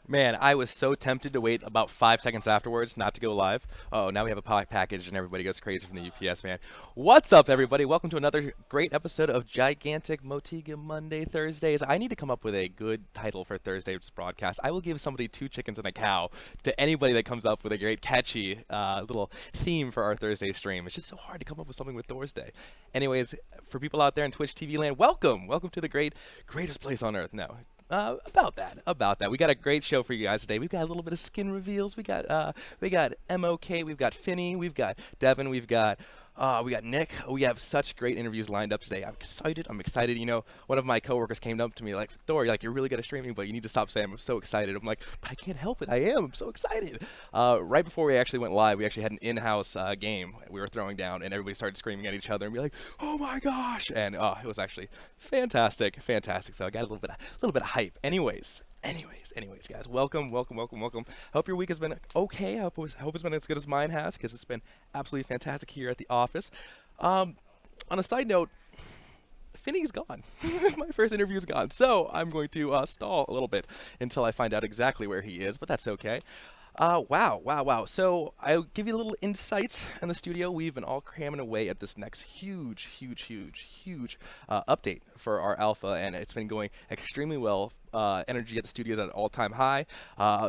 Man, I was so tempted to wait about 5 seconds afterwards not to go live. Oh, now we have a package and everybody goes crazy from the UPS, man. What's up, everybody? Welcome to another great episode of Gigantic Motiga Monday Thursdays. I need to come up with a good title for Thursday's broadcast. I will give somebody 2 chickens and a cow to anybody that comes up with a great catchy little theme for our Thursday stream. It's just so hard to come up with something with Thursday. Anyways, for people out there in Twitch TV land, welcome to the greatest place on earth. No, about that. We got a great show for you guys today. We've got a little bit of skin reveals. We got MOK. We've got Finny. We've got Devin. We got Nick. We have such great interviews lined up today. I'm excited. You know, one of my coworkers came up to me like, Thor, you're really good at streaming, but you need to stop saying I'm so excited. I'm like, but I can't help it. I'm so excited. Right before we actually went live, we actually had an in-house game we were throwing down, and everybody started screaming at each other and be like, oh my gosh. And it was actually fantastic. So I got a little bit of hype. Anyways, guys, welcome. Hope your week has been okay. I hope it's been as good as mine has, because it's been absolutely fantastic here at the office. On a side note, Finny's gone. My first interview's gone, so I'm going to stall a little bit until I find out exactly where he is, but that's okay. Wow. So I'll give you a little insights in the studio. We've been all cramming away at this next huge update for our alpha, and it's been going extremely well. Energy at the studio is at an all-time high.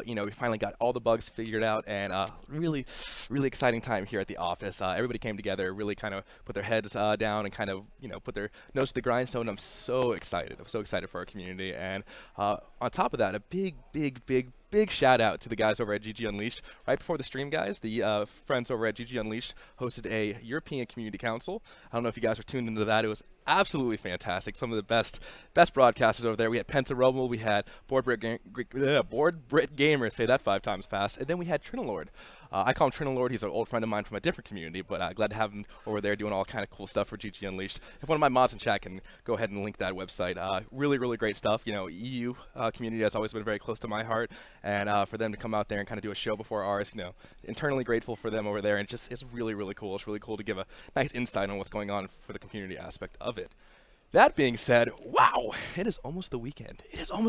We finally got all the bugs figured out, and really exciting time here at the office. Everybody came together, really kind of put their heads down and kind of, put their nose to the grindstone. I'm so excited. For our community. And on top of that, a big shout out to the guys over at GG Unleashed. Right before the stream, guys, the friends over at GG Unleashed hosted a European Community Council. I don't know if you guys were tuned into that. It was absolutely fantastic. Some of the best broadcasters over there. We had Penta Rumble, we had Board Brit Gamers, say that 5 times fast, and then we had Trinilord. I call him Trinilord. He's an old friend of mine from a different community, but glad to have him over there doing all kind of cool stuff for GG Unleashed. If one of my mods in chat can go ahead and link that website, really great stuff. EU community has always been very close to my heart, and for them to come out there and kind of do a show before ours, internally grateful for them over there, and it's really cool. It's really cool to give a nice insight on what's going on for the community aspect of it. That being said, wow, it is almost the weekend. Oh,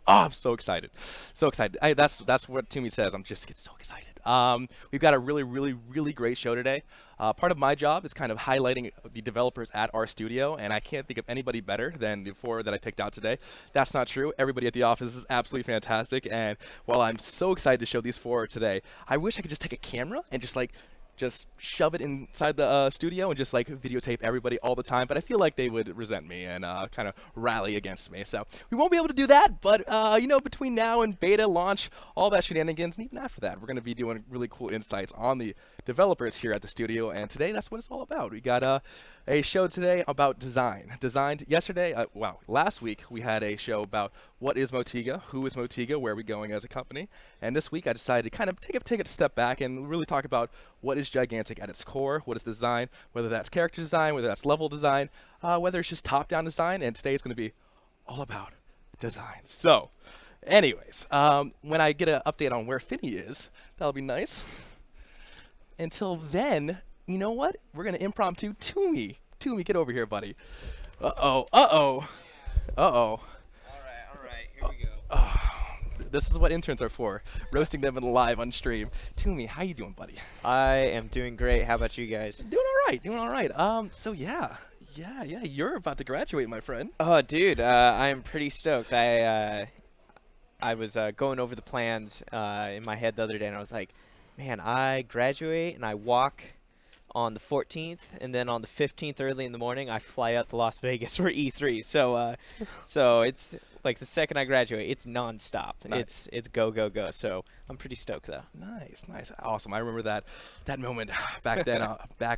I'm so excited. That's what Tumi says. I'm just getting so excited. We've got a really great show today. Part of my job is kind of highlighting the developers at our studio, and I can't think of anybody better than the 4 that I picked out today. That's not true. Everybody at the office is absolutely fantastic, and while I'm so excited to show these 4 today, I wish I could just take a camera and just shove it inside the studio and just videotape everybody all the time, but I feel like they would resent me and kind of rally against me. So we won't be able to do that, but between now and beta launch, all that shenanigans, and even after that, we're going to be doing really cool insights on the developers here at the studio, and today that's what it's all about. We got a show today about design. Last week we had a show about what is Motiga, who is Motiga, where are we going as a company, and this week I decided to kind of take a step back and really talk about what is Gigantic at its core, what is design, whether that's character design, whether that's level design, whether it's just top-down design, and today is going to be all about design. So, anyways, when I get an update on where Finny is, that'll be nice. Until then, you know what? We're going to impromptu Tumi. Tumi, get over here, buddy. Uh-oh. All right, here we go. This is what interns are for, roasting them live on stream. Tumi, how you doing, buddy? I am doing great. How about you guys? Doing all right. So yeah, you're about to graduate, my friend. Oh, dude, I am pretty stoked. I was going over the plans in my head the other day, and I was like, man, I graduate and I walk on the 14th, and then on the 15th early in the morning, I fly out to Las Vegas for E3. So it's like the second I graduate, it's nonstop. Nice. It's go. So I'm pretty stoked though. Nice, awesome. I remember that moment back then,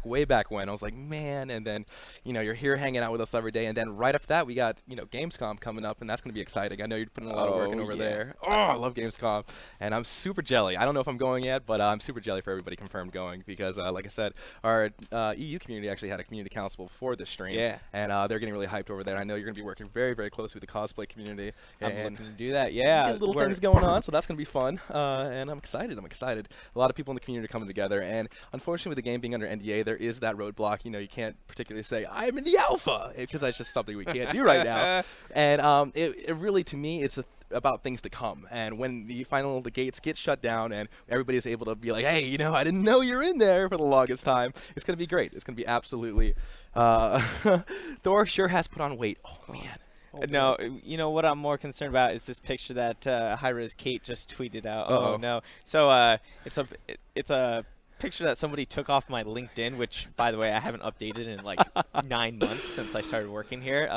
way back when. I was like, man. And then, you're here hanging out with us every day, and then right after that, we got Gamescom coming up, and that's gonna be exciting. I know you're putting a lot of work in over there. Oh, I love Gamescom, and I'm super jelly. I don't know if I'm going yet, but I'm super jelly for everybody confirmed going because, like I said, our EU community actually had a community council before the stream. Yeah. And they're getting really hyped over there. I know you're gonna be working very, very closely with the cosplay community. I'm looking to do that. Yeah. Little things going on, so that's gonna be fun. And I'm excited. A lot of people in the community are coming together, and unfortunately, with the game being under NDA, there is that roadblock. You can't particularly say I'm in the alpha because that's just something we can't do right now. And it really, to me, it's about things to come. And when the gates get shut down and everybody's able to be like, hey, I didn't know you're in there for the longest time, it's going to be great. It's going to be absolutely. Thor sure has put on weight. Oh man. Oh, No, you know what I'm more concerned about is this picture that High-Res Kate just tweeted out. Uh-oh. Oh no! So it's a picture that somebody took off my LinkedIn, which by the way I haven't updated in like 9 months since I started working here.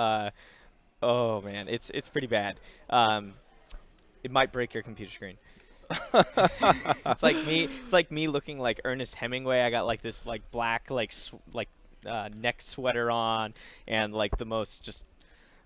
Oh man, it's pretty bad. It might break your computer screen. It's like me looking like Ernest Hemingway. I got like this like black neck sweater on and like the most just.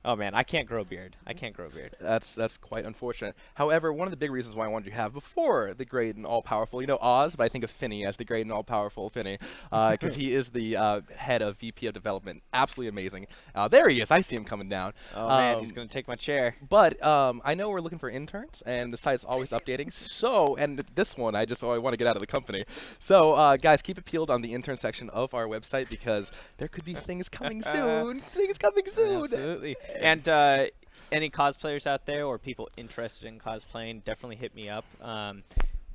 Oh man, I can't grow a beard. I can't grow a beard. That's quite unfortunate. However, one of the big reasons why I wanted you to have before the great and all-powerful, Oz, but I think of Finny as the great and all-powerful Finny, because he is the head of VP of Development. Absolutely amazing. There he is. I see him coming down. Oh man, he's gonna take my chair. But I know we're looking for interns, and the site's always updating. So, and this one, I want to get out of the company. So, guys, keep it peeled on the intern section of our website because there could be things coming soon. Things coming soon. Absolutely. And any cosplayers out there or people interested in cosplaying, definitely hit me up.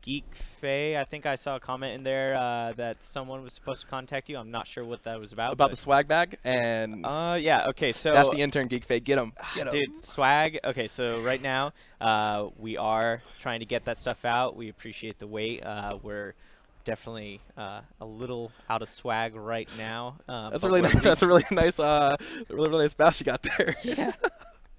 Geek Faye, I think I saw a comment in there that someone was supposed to contact you. I'm not sure what that was about. About the swag bag and yeah, okay, so that's the intern Geek Faye. Get him. Dude, swag. Okay, so right now we are trying to get that stuff out. We appreciate the wait. We're definitely a little out of swag right now. That's a really nice. That's a really nice. Really nice bash you got there. Yeah.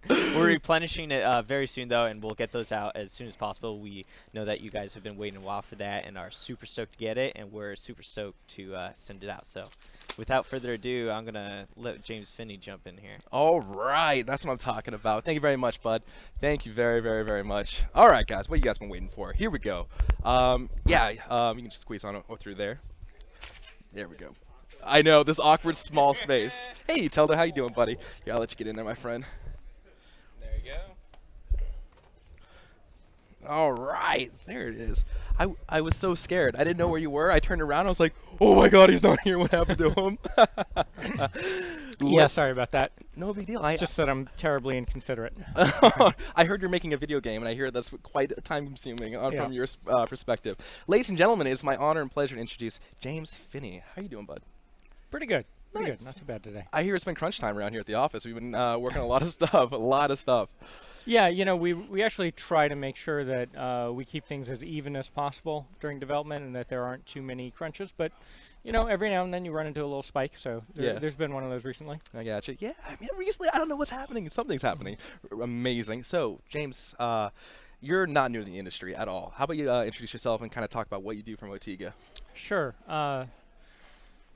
We're replenishing it very soon though, and we'll get those out as soon as possible. We know that you guys have been waiting a while for that, and are super stoked to get it, and we're super stoked to send it out. So, without further ado, I'm gonna let James Finney jump in here. All right, that's what I'm talking about. Thank you very much, bud. Thank you very, very, very much. All right, guys, what you guys been waiting for? Here we go. You can just squeeze on through there. There we go. I know this awkward small space. Hey, Telder, how you doing, buddy? Yeah, I'll let you get in there, my friend. There you go. All right, there it is. I was so scared. I didn't know where you were. I turned around. I was like, oh my God, he's not here. What happened to him? Yeah, sorry about that. No big deal. It's just that I'm terribly inconsiderate. I heard you're making a video game, and I hear that's quite time-consuming Yeah. from your perspective. Ladies and gentlemen, it's my honor and pleasure to introduce James Finney. How you doing, bud? Pretty good. Pretty Nice. good. Not too bad today. I hear it's been crunch time around here at the office. We've been working on a lot of stuff, a lot of stuff. Yeah, we actually try to make sure that we keep things as even as possible during development and that there aren't too many crunches. But, every now and then you run into a little spike. So there's been one of those recently. I gotcha. Yeah, I mean, recently, I don't know what's happening. Something's happening. Amazing. So, James, you're not new to the industry at all. How about you introduce yourself and kind of talk about what you do for Motiga? Sure.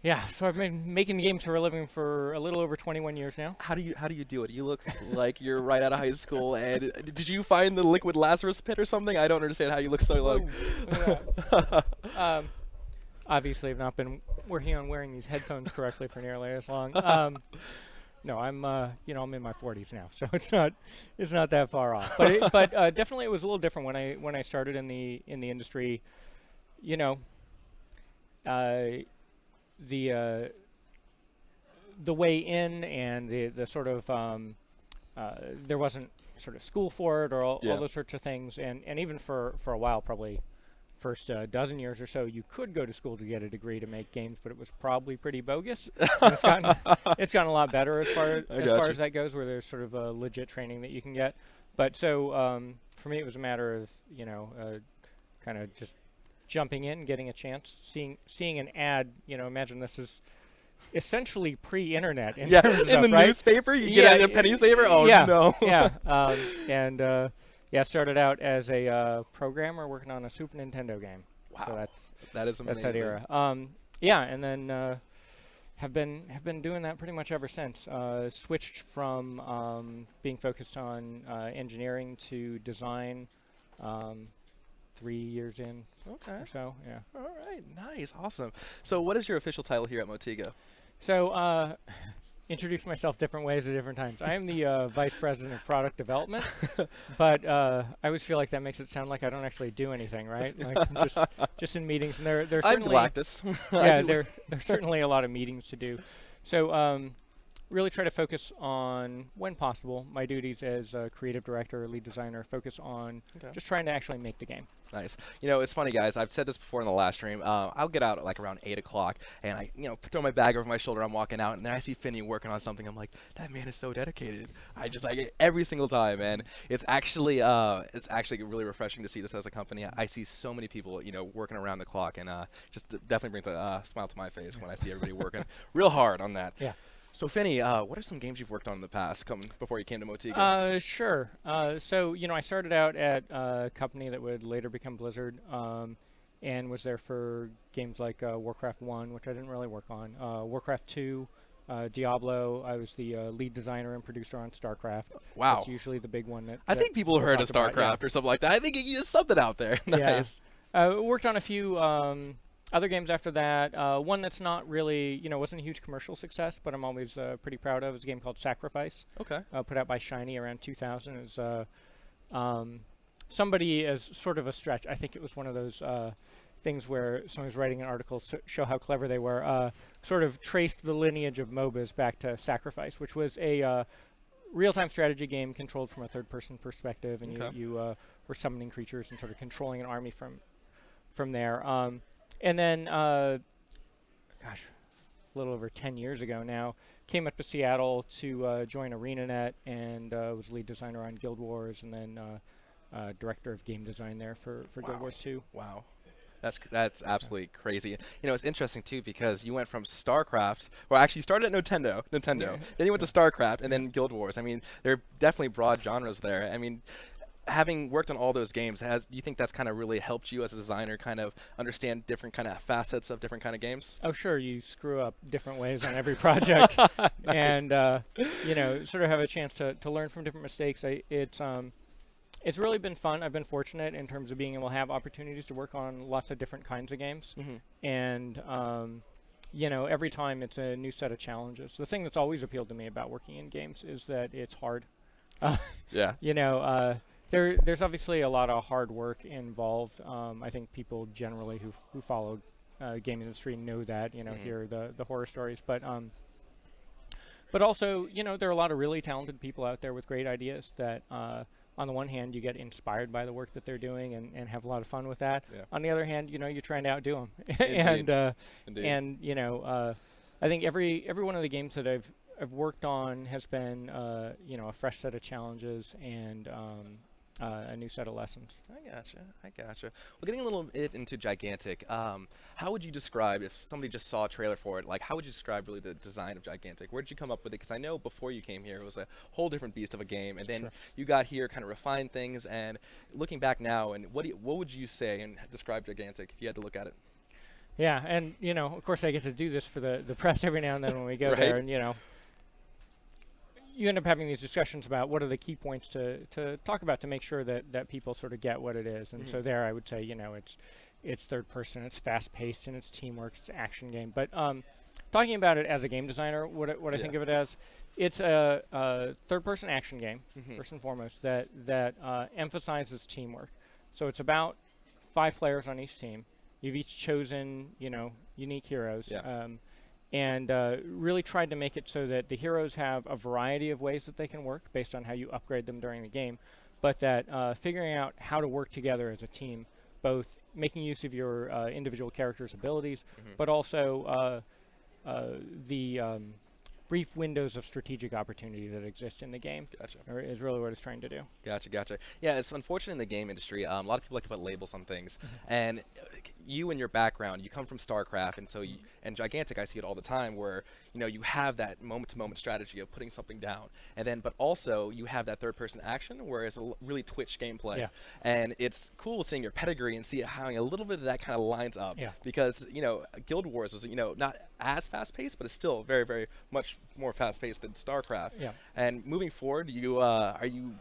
Yeah, so I've been making games for a living for a little over 21 years now. How do you do it? You look like you're right out of high school. And did you find the liquid Lazarus pit or something? I don't understand how you look so young. Obviously, I've not been working on wearing these headphones correctly for nearly as long. No, I'm I'm in my 40s now, so it's not that far off. But definitely it was a little different when I started in the industry. The way in and the sort of there wasn't sort of school for it or all those sorts of things, and even for a while, probably first dozen years or so, you could go to school to get a degree to make games, but it was probably pretty bogus. It's gotten a lot better as far as that goes, where there's sort of a legit training that you can get. But so for me, it was a matter of kind of just jumping in, getting a chance, seeing an ad. Imagine this is essentially pre-internet. In terms of in stuff, the right? newspaper, you get out your penny saver. Oh no. Yeah, started out as a programmer working on a Super Nintendo game. Wow, so that is amazing. that's that era. And then have been doing that pretty much ever since. Switched from being focused on engineering to design. 3 years in or so, yeah. All right, nice, awesome. So what is your official title here at Motiga? So, introduce myself different ways at different times. I am the Vice President of Product Development, but I always feel like that makes it sound like I don't actually do anything, right? Like just in meetings, and there's I'm certainly Galactus. there's certainly a lot of meetings to do. So really try to focus on, when possible, my duties as a creative director or lead designer, focus on just trying to actually make the game. Nice. It's funny, guys. I've said this before in the last stream. I'll get out at like around 8 o'clock, and I, throw my bag over my shoulder. I'm walking out, and then I see Finny working on something. I'm like, that man is so dedicated. I just like it every single time, and it's actually really refreshing to see this as a company. I see so many people, working around the clock, and just definitely brings a smile to my face when I see everybody working real hard on that. Yeah. So Finny, what are some games you've worked on in the past, before you came to Motiga? Sure. So I started out at a company that would later become Blizzard, and was there for games like Warcraft 1, which I didn't really work on. Warcraft 2, Diablo. I was the lead designer and producer on StarCraft. Wow. That's usually the big one I think people we'll heard of talk about, StarCraft or something like that. I think you used something out there. Nice. Worked on a few other games after that. One that's not really, wasn't a huge commercial success, but I'm always pretty proud of, is a game called Sacrifice. Okay. Put out by Shiny around 2000. It was somebody, as sort of a stretch, I think it was one of those things where someone was writing an article to show how clever they were, sort of traced the lineage of MOBAs back to Sacrifice, which was a real-time strategy game controlled from a third-person perspective, and you were summoning creatures and sort of controlling an army from there. And then, a little over 10 years ago now, came up to Seattle to join ArenaNet, and was lead designer on Guild Wars, and then director of game design there for Guild Wars 2. Wow. That's absolutely crazy. It's interesting too, because you went from StarCraft, well, actually you started at Nintendo, then you went to StarCraft, and then Guild Wars. I mean, there are definitely broad genres there. I mean, having worked on all those games, do you think that's kind of really helped you as a designer kind of understand different kind of facets of different kind of games? Oh, sure. You screw up different ways on every project, and sort of have a chance to learn from different mistakes. It's really been fun. I've been fortunate in terms of being able to have opportunities to work on lots of different kinds of games, and every time it's a new set of challenges. The thing that's always appealed to me about working in games is that it's hard. Yeah. There's obviously a lot of hard work involved. I think people generally who follow game industry know that, hear the horror stories. But also, there are a lot of really talented people out there with great ideas that, on the one hand, you get inspired by the work that they're doing and have a lot of fun with that. Yeah. On the other hand, you're trying to outdo them. Indeed. I think every one of the games that I've worked on has been, a fresh set of challenges and a new set of lessons. I gotcha. Well, getting a little bit into Gigantic, how would you describe, if somebody just saw a trailer for it, like how would you describe really the design of Gigantic? Where did you come up with it? Because I know before you came here, it was a whole different beast of a game, and then you got here, kind of refined things, and looking back now, and what would you say and describe Gigantic if you had to look at it? Yeah, and of course I get to do this for the press every now and then when we go there, and you end up having these discussions about what are the key points to talk about to make sure that people sort of get what it is. And so there I would say, it's third person, it's fast paced, and it's teamwork, it's an action game. But talking about it as a game designer, what I think of it as, it's a third person action game, first and foremost, that emphasizes teamwork. So it's about 5 players on each team. You've each chosen, unique heroes. Yeah. And really tried to make it so that the heroes have a variety of ways that they can work based on how you upgrade them during the game, but that figuring out how to work together as a team, both making use of your individual characters' abilities, but also the brief windows of strategic opportunity that exist in the game. Gotcha. Is really what it's trying to do. Gotcha. Yeah, it's unfortunate in the game industry. A lot of people like to put labels on things, and you and your background, you come from StarCraft, and so and Gigantic, I see it all the time, where you have that moment-to-moment strategy of putting something down, and then but also you have that third-person action, where it's a really Twitch gameplay, and it's cool seeing your pedigree and see how a little bit of that kind of lines up, because Guild Wars was not as fast-paced, but it's still very, very much more fast-paced than StarCraft. Yeah. And moving forward, are you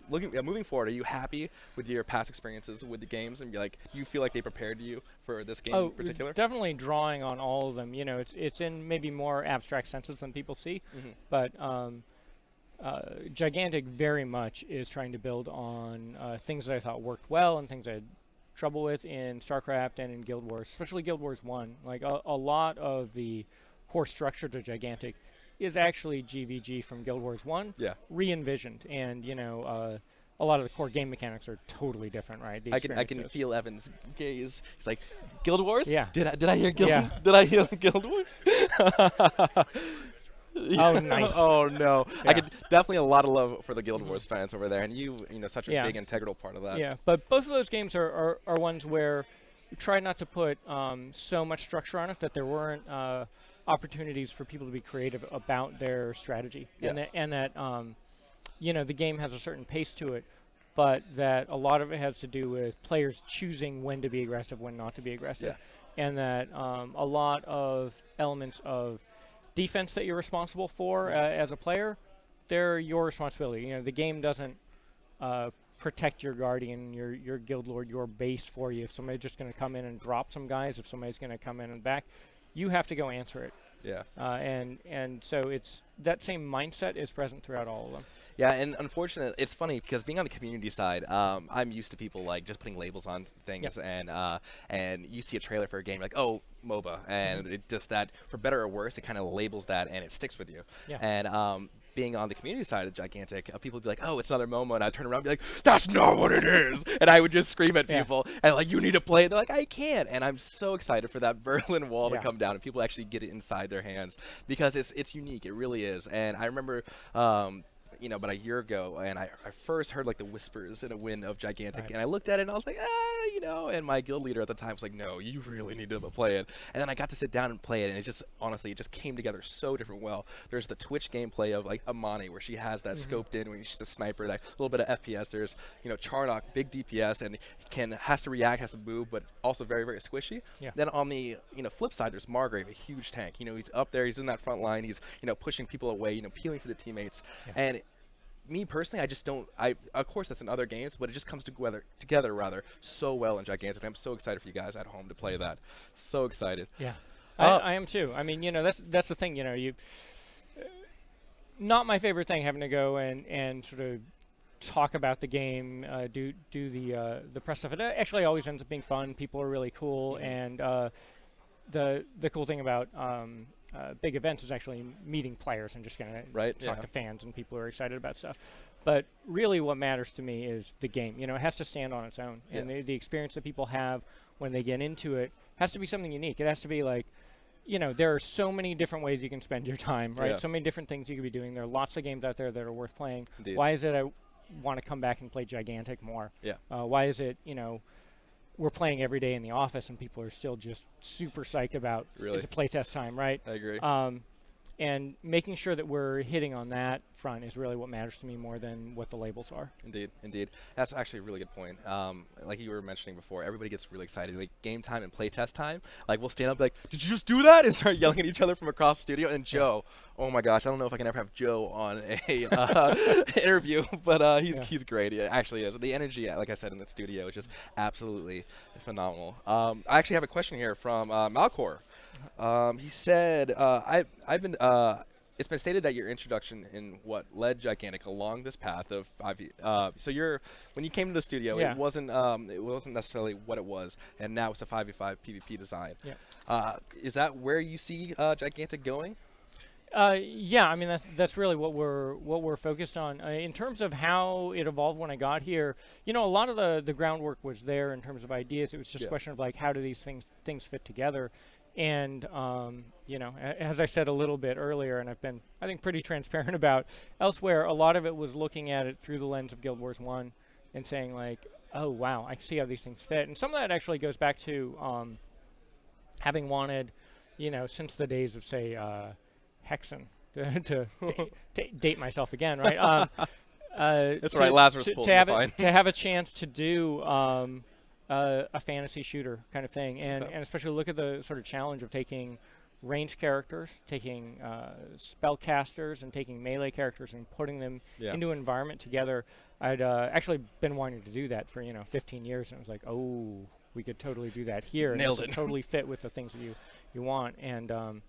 moving forward, are you happy with your past experiences with the games, and do you feel like they prepared you for this game in particular? Definitely drawing on all of them. It's in maybe more abstract senses than people see, but Gigantic very much is trying to build on things that I thought worked well and things I had trouble with in StarCraft and in Guild Wars, especially Guild Wars 1. Like a lot of the core structure to Gigantic is actually GVG from Guild Wars 1 Yeah. re-envisioned, and a lot of the core game mechanics are totally different, right? The I can experiences. feel Evan's gaze. He's like, Guild Wars? Yeah. Did I hear Guild? Yeah. Did I hear Guild Wars? Oh, nice. Oh no. I Yeah. could definitely a lot of love for the Guild Wars fans over there, and such a Yeah. big integral part of that. Yeah, but both of those games are ones where we tried not to put so much structure on it that there weren't opportunities for people to be creative about their strategy, Yeah. and that the game has a certain pace to it, but that a lot of it has to do with players choosing when to be aggressive, when not to be aggressive, and that a lot of elements of defense that you're responsible for as a player, they're your responsibility. The game doesn't protect your guardian, your guild lord, your base for you. If somebody's just going to come in and drop some guys, if somebody's going to come in and back, you have to go answer it. Yeah. And so it's that same mindset is present throughout all of them. Yeah, and unfortunately, it's funny because being on the community side, I'm used to people like just putting labels on things, and you see a trailer for a game like, oh, MOBA, and it just that, for better or worse, it kind of labels that and it sticks with you. Yeah. And being on the community side of Gigantic, people would be like, oh, it's another MOMA, and I'd turn around and be like, that's not what it is, and I would just scream at people, and like, you need to play it. They're like, I can't, and I'm so excited for that Berlin Wall to come down and people actually get it inside their hands, because it's unique, it really is. And I remember about a year ago, and I first heard like the whispers in a wind of Gigantic, and I looked at it and I was like, and my guild leader at the time was like, no, you really need to play it. And then I got to sit down and play it, and it just came together so different well. There's the Twitch gameplay of like Amani, where she has that scoped in when she's a sniper, that little bit of FPS. There's Charnock, big DPS, and has to react, has to move, but also very, very squishy. Then on the flip side, there's Margrave, a huge tank. He's up there, he's in that front line, he's pushing people away, peeling for the teammates. And me personally, I just don't. Of course, that's in other games, but it just comes together so well in Gigantic. I'm so excited for you guys at home to play that. So excited. Yeah, I am too. I mean, that's the thing. Not my favorite thing, having to go and sort of talk about the game, do the press stuff. It actually always ends up being fun. People are really cool, and the cool thing about big events is actually meeting players and just going to talk to fans and people who are excited about stuff. But really what matters to me is the game. It has to stand on its own. And the experience that people have when they get into it has to be something unique. It has to be like, there are so many different ways you can spend your time, right? So many different things you could be doing. There are lots of games out there that are worth playing. Indeed. Why is it I want to come back and play Gigantic more? Why is it, we're playing every day in the office and people are still just super psyched about it's a playtest time, right? I agree. And making sure that we're hitting on that front is really what matters to me more than what the labels are. Indeed. That's actually a really good point. Like you were mentioning before, everybody gets really excited. Like game time and playtest time, like we'll stand up like, did you just do that? And start yelling at each other from across the studio. And Joe, oh my gosh, I don't know if I can ever have Joe on a interview, but he's great. He actually is. The energy, like I said, in the studio is just absolutely phenomenal. I actually have a question here from Malcor. He said, I've been. It's been stated that your introduction in what led Gigantic along this path of 5v. So when you came to the studio, it wasn't necessarily what it was, and now it's a 5v5 PvP design. Is that where you see Gigantic going? Yeah, I mean that's really what we're focused on. In terms of how it evolved when I got here, a lot of the groundwork was there in terms of ideas. It was just a question of like, how do these things fit together? And as I said a little bit earlier, and I've been, I think, pretty transparent about elsewhere, a lot of it was looking at it through the lens of Guild Wars 1 and saying like, oh wow, I see how these things fit. And some of that actually goes back to having wanted, since the days of, say, Hexen, to date myself again, right? That's right, Lazarus pulled to have a chance to do a fantasy shooter kind of thing, and especially look at the sort of challenge of taking ranged characters, taking spellcasters, and taking melee characters and putting them into an environment together. I'd actually been wanting to do that for 15 years, and it was like, oh, we could totally do that here. Nailed and it. Totally fit with the things that you want. And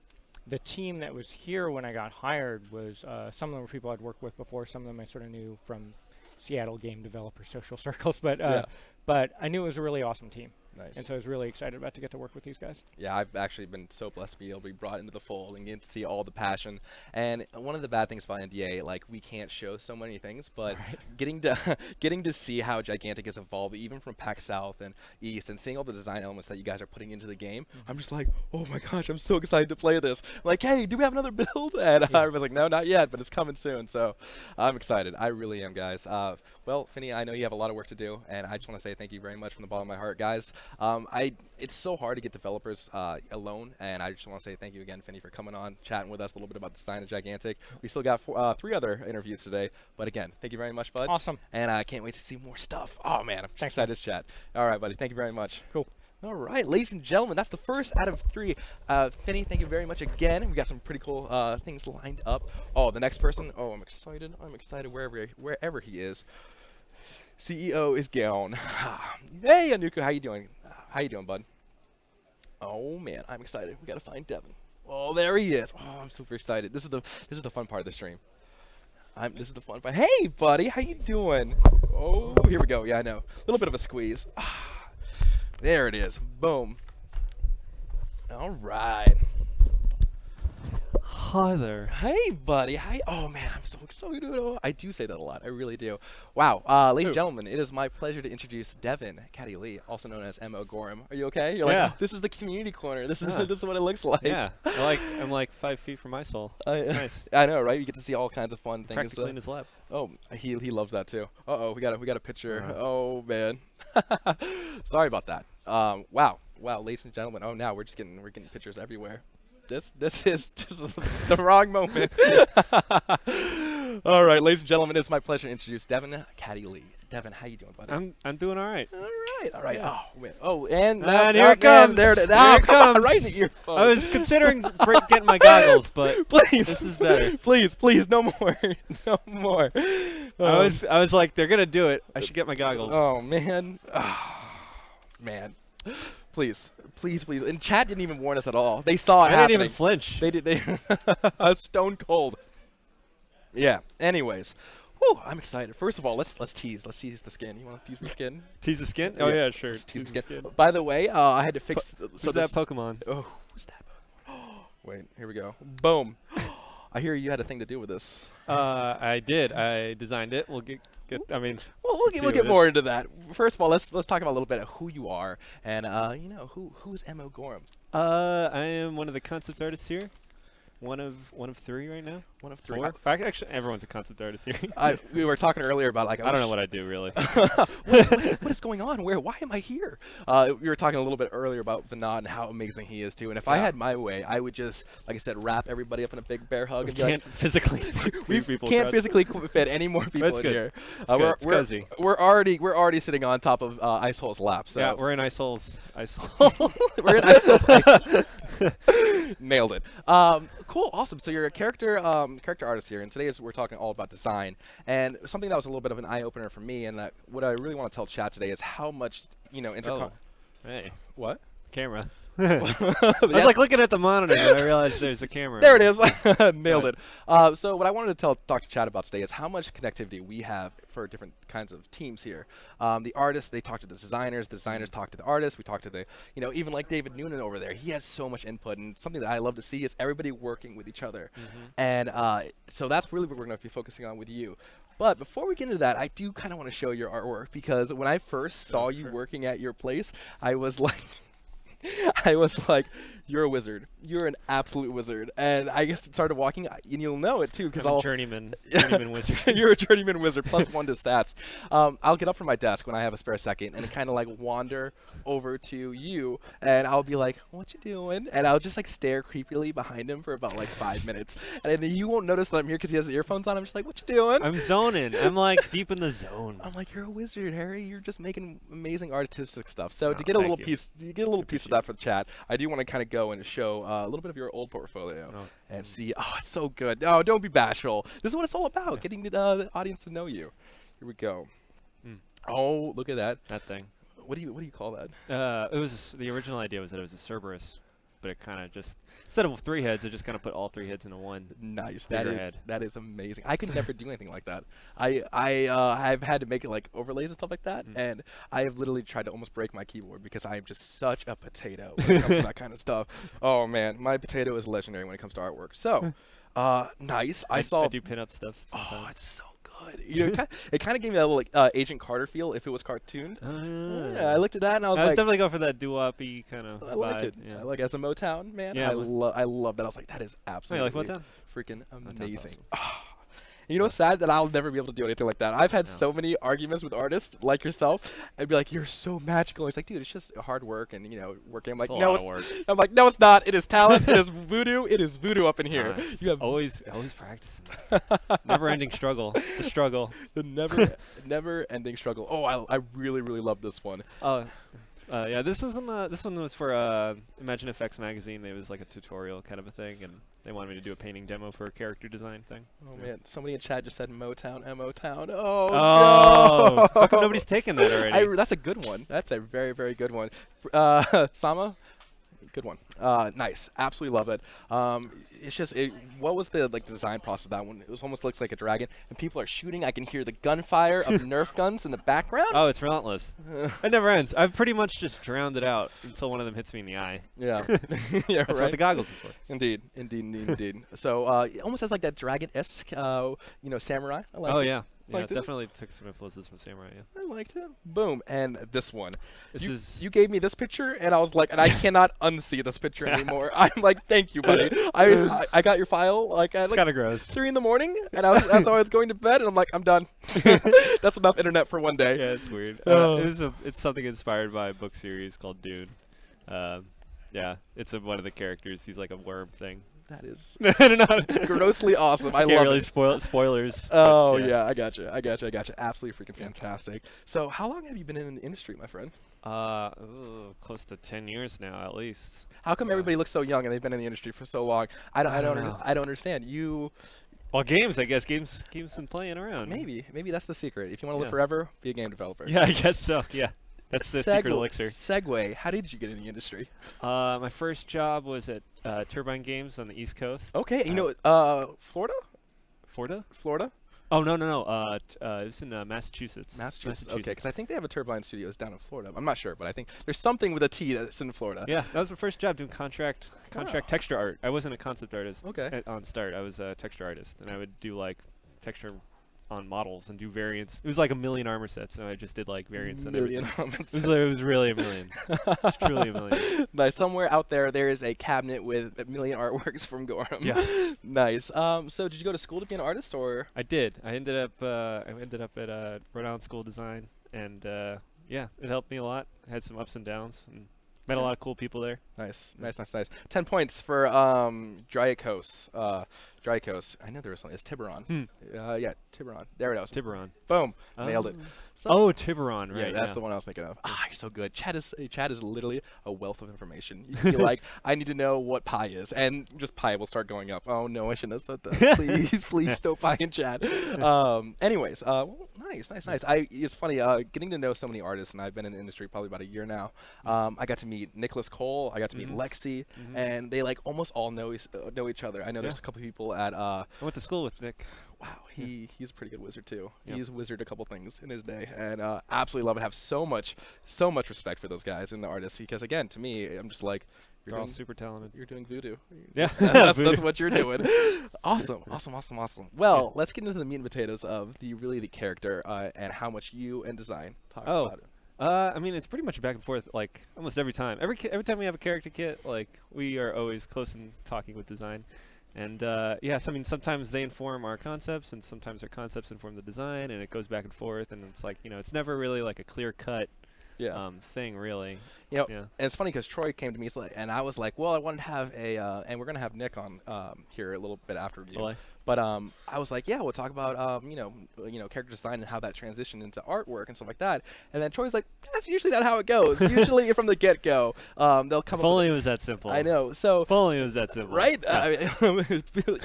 the team that was here when I got hired was some of them were people I'd worked with before. Some of them I sort of knew from Seattle game developer social circles, but I knew it was a really awesome team. Nice. And so I was really excited about to get to work with these guys. Yeah, I've actually been so blessed to be able to be brought into the fold and get to see all the passion. And one of the bad things about NDA, like we can't show so many things, but getting to getting to see how Gigantic has evolved, even from PAC South and East, and seeing all the design elements that you guys are putting into the game, I'm just like, oh my gosh, I'm so excited to play this. I'm like, hey, do we have another build? And everybody's like, no, not yet, but it's coming soon. So I'm excited. I really am, guys. Well, Finny, I know you have a lot of work to do, and I just want to say thank you very much from the bottom of my heart, guys. It's so hard to get developers alone, and I just want to say thank you again, Finny, for coming on, chatting with us a little bit about the design of Gigantic. We still got 3 other interviews today, but again, thank you very much, bud. Awesome. And I can't wait to see more stuff. Oh, man, I'm excited to chat. All right, buddy, thank you very much. Cool. All right, ladies and gentlemen, that's the first out of 3. Finny, thank you very much again. We got some pretty cool things lined up. Oh, the next person. Oh, I'm excited. I'm excited wherever he is. CEO is gone. Hey, Anuku, how you doing? How you doing, bud? Oh man, I'm excited. We gotta find Devin. Oh, there he is. Oh, I'm super excited. This is the fun part of the stream. This is the fun part. Hey, buddy, how you doing? Oh, here we go. Yeah, I know. A little bit of a squeeze. There it is. Boom. All right. Hi there. Hey, buddy. Hi. Oh, man, I'm so excited. Oh, I do say that a lot. I really do. Wow. Ladies and gentlemen, it is my pleasure to introduce Devin Caddy Lee, also known as M.O. Gorham. Are you okay? You're Yeah. like, this is the community corner. This is this is what it looks like. Yeah, I'm like 5 feet from my soul. It's nice. I know, right? You get to see all kinds of fun things. Practically in his lap. Oh, he loves that too. We got a picture. Oh man. Sorry about that. Wow, ladies and gentlemen. Oh, now we're getting pictures everywhere. This is just the wrong moment. All right, ladies and gentlemen, it's my pleasure to introduce Devin Caddy Lee. Devin, how you doing, buddy? I'm doing all right. All right. Yeah. Oh, man. Oh, and here it comes. There it is. Here it Come on, comes. right in the earphone. I was considering getting my goggles, but please, this is better. Please, no more, no more. I was like, they're gonna do it. I should get my goggles. Oh man. Man. Please. And chat didn't even warn us at all. They saw it happening. I didn't even flinch. They did. Stone cold. Yeah. Anyways, whew, I'm excited. First of all, let's tease. Let's tease the skin. You want to tease the skin? Tease the skin? Oh yeah, sure. Let's tease the skin. By the way, I had to fix. Who's that Pokemon? Oh, who's that Pokemon? Wait, here we go. Boom. I hear you had a thing to do with this. I did. I designed it. We'll get. I mean, we'll get more into that. First of all, let's talk about a little bit of who you are and who's M.O. Gorham. I am one of the concept artists here. One of 3 right now. One of 3. 4. Actually, everyone's a concept artist here. We were talking earlier about like I don't know what I do really. what is going on? Why am I here? We were talking a little bit earlier about Vinod and how amazing he is too. And if I had my way, I would just, like I said, wrap everybody up in a big bear hug. We can't physically. We can't physically fit any more people That's in good. here. It's cozy. We're already sitting on top of Ice Hole's lap. So. Yeah, we're in Ice Hole's. We're in Ice Hole's. Nailed it. Cool, awesome. So you're a character artist here, and today we're talking all about design. And something that was a little bit of an eye opener for me, and that what I really want to tell chat today is how much Hey, what camera? I was like looking at the monitor, and I realized there's a camera. There it is. Nailed it. So what I wanted to talk to Chad about today is how much connectivity we have for different kinds of teams here. The artists, they talk to the designers talk to the artists, we talk to the, even like David Noonan over there. He has so much input, and something that I love to see is everybody working with each other. And so that's really what we're going to be focusing on with you. But before we get into that, I do kind of want to show your artwork, because when I first saw you working at your place, I was like, you're a wizard. You're an absolute wizard. And I just started walking, and you'll know it too, because I'm a journeyman wizard. You're a journeyman wizard, +1 to stats. I'll get up from my desk when I have a spare second and kind of like wander over to you, and I'll be like, "What you doing?" And I'll just like stare creepily behind him for about like 5 minutes, and then you won't notice that I'm here because he has the earphones on. I'm just like, "What you doing?" I'm zoning. I'm like deep in the zone. I'm like, "You're a wizard, Harry. You're just making amazing artistic stuff." So to get a little piece, piece of that for the chat, I do want to kind of go and show a little bit of your old portfolio and see. Oh, it's so good. Oh, don't be bashful. This is what it's all about, getting the audience to know you. Here we go. Oh, look at that. That thing. What do you call that? It was the original idea was that it was a Cerberus. but it kind of just instead of 3 heads, it just kind of put all 3 heads into one. Nice. Bigger head. That is amazing. I could never do anything like that. I've had to make it like overlays and stuff like that, and I have literally tried to almost break my keyboard because I am just such a potato when it comes to that kind of stuff. Oh man, my potato is legendary when it comes to artwork. So, nice. I saw. I do pin up stuff. Oh, Sometimes. it's so good. You know, it kind of gave me that little like Agent Carter feel if it was cartooned. Yeah, I looked at that and I was I was like, definitely going for that doo-wop-y kind of I like vibe. it. Yeah. I like it. As a Motown man. Yeah, I love that. I was like, that is absolutely like Motown? freaking Motown's amazing. awesome. You know what's sad? That I'll never be able to do anything like that. I've had so many arguments with artists like yourself. I'd be like, "You're so magical." It's like, dude, it's just hard work and working. I'm like, It's a no, lot it's. of work. I'm like, no, it's not. It is talent. It is voodoo. It is voodoo up in here. It's You have always practicing. Never-ending struggle. The struggle. the never-ending struggle. Oh, I really love this one. Yeah, this one was for Imagine FX magazine. It was like a tutorial kind of a thing, and they wanted me to do a painting demo for a character design thing. Oh man, somebody in chat just said Motown, M-O-Town. Oh, Oh, no. how come nobody's taken that already? That's a good one. That's a very good one. Sama, good one. Nice, absolutely love it. It's just what was the design process of that one? It was almost looks like a dragon, and people are shooting. I can hear the gunfire of Nerf guns in the background. Oh, it's relentless. It never ends. I've pretty much just drowned it out until one of them hits me in the eye. Yeah, yeah, That's right. what the goggles are for. Indeed. So it almost has like that dragon-esque, samurai. I like Oh it. yeah. Yeah, Liked it. definitely took some influences from Samurai. Yeah. I liked it. Boom. And this one. This You gave me this picture, and I was like, and I cannot unsee this picture anymore. I'm like, thank you, buddy. I got your file like at it's kind of gross. 3 in the morning, and as I was going to bed, and I'm like, I'm done. That's enough internet for one day. Yeah, it's weird. It's something inspired by a book series called Dune. Yeah, it's one of the characters. He's like a worm thing. That is I don't know. grossly awesome. I Can't love really it. spoilers. Oh but yeah, I gotcha. Absolutely freaking fantastic. So how long have you been in the industry, my friend? Close to 10 years now, at least. How come everybody looks so young and they've been in the industry for so long? I don't know. understand. Well, games, I guess. Games been playing around. Maybe that's the secret. If you want to live Yeah. forever, be a game developer. Yeah, I guess so. Yeah, that's the secret elixir. Segue. How did you get in the industry? My first job was at Turbine Games on the East Coast. Okay, Florida. Florida? Oh no. It was in Massachusetts. Massachusetts. Okay, because I think they have a Turbine Studios down in Florida. I'm not sure, but I think there's something with a T that's in Florida. Yeah, that was my first job doing contract Wow. texture art. I wasn't a concept artist. Okay. On start, I was a texture artist, and I would do like texture on models and do variants. It was like a million armor sets, and I just did like variants and everything. It was really a million. It's truly a million. Nice. Somewhere out there is a cabinet with a million artworks from Gorham. Yeah. Nice. So did you go to school to be an artist, or? I did. I ended up at Rhode Island School of Design, and yeah, it helped me a lot. I had some ups and downs, and met a lot of cool people there. Nice. 10 points for Dryakos. Dryakos. I know there was something. It's Tiburon. Yeah, Tiburon. There it is. Tiburon. Boom. Nailed it. So Oh, Tiburon, right? yeah, that's the one I was thinking of. You're so good. Chat is literally a wealth of information. You feel like I need to know what pi is, and just pi will start going up. Oh no, I shouldn't have said that. Please stop pi in chat. Anyways, well, nice. It's funny getting to know so many artists, and I've been in the industry probably about a year now. I got to meet Nicholas Cole. I got to meet Lexi, and they like almost all know each other. I know there's a couple people at. I went to school with Nick. Wow, he's a pretty good wizard too. Yeah. He's wizarded a couple things in his day, and absolutely love it. Have so much respect for those guys and the artists, because again, to me, I'm just like, They're all super talented. You're doing voodoo. Yeah, that's what you're doing. Awesome. Well, let's get into the meat and potatoes of the character and how much you and design talk about it. I mean, it's pretty much back and forth, like almost every time. Every time we have a character kit, like we are always close in talking with design. And yes, I mean, sometimes they inform our concepts, and sometimes our concepts inform the design, and it goes back and forth. And it's like, it's never really like a clear cut thing, really. And it's funny because Troy came to me and I was like, well, I wanted to have and we're gonna have Nick on here a little bit after you. But I was like, yeah, we'll talk about character design and how that transitioned into artwork and stuff like that. And then Troy's like, that's usually not how it goes. Usually from the get-go, they'll come If up only with it was that simple. I know. So If only it was that simple. right, Yeah.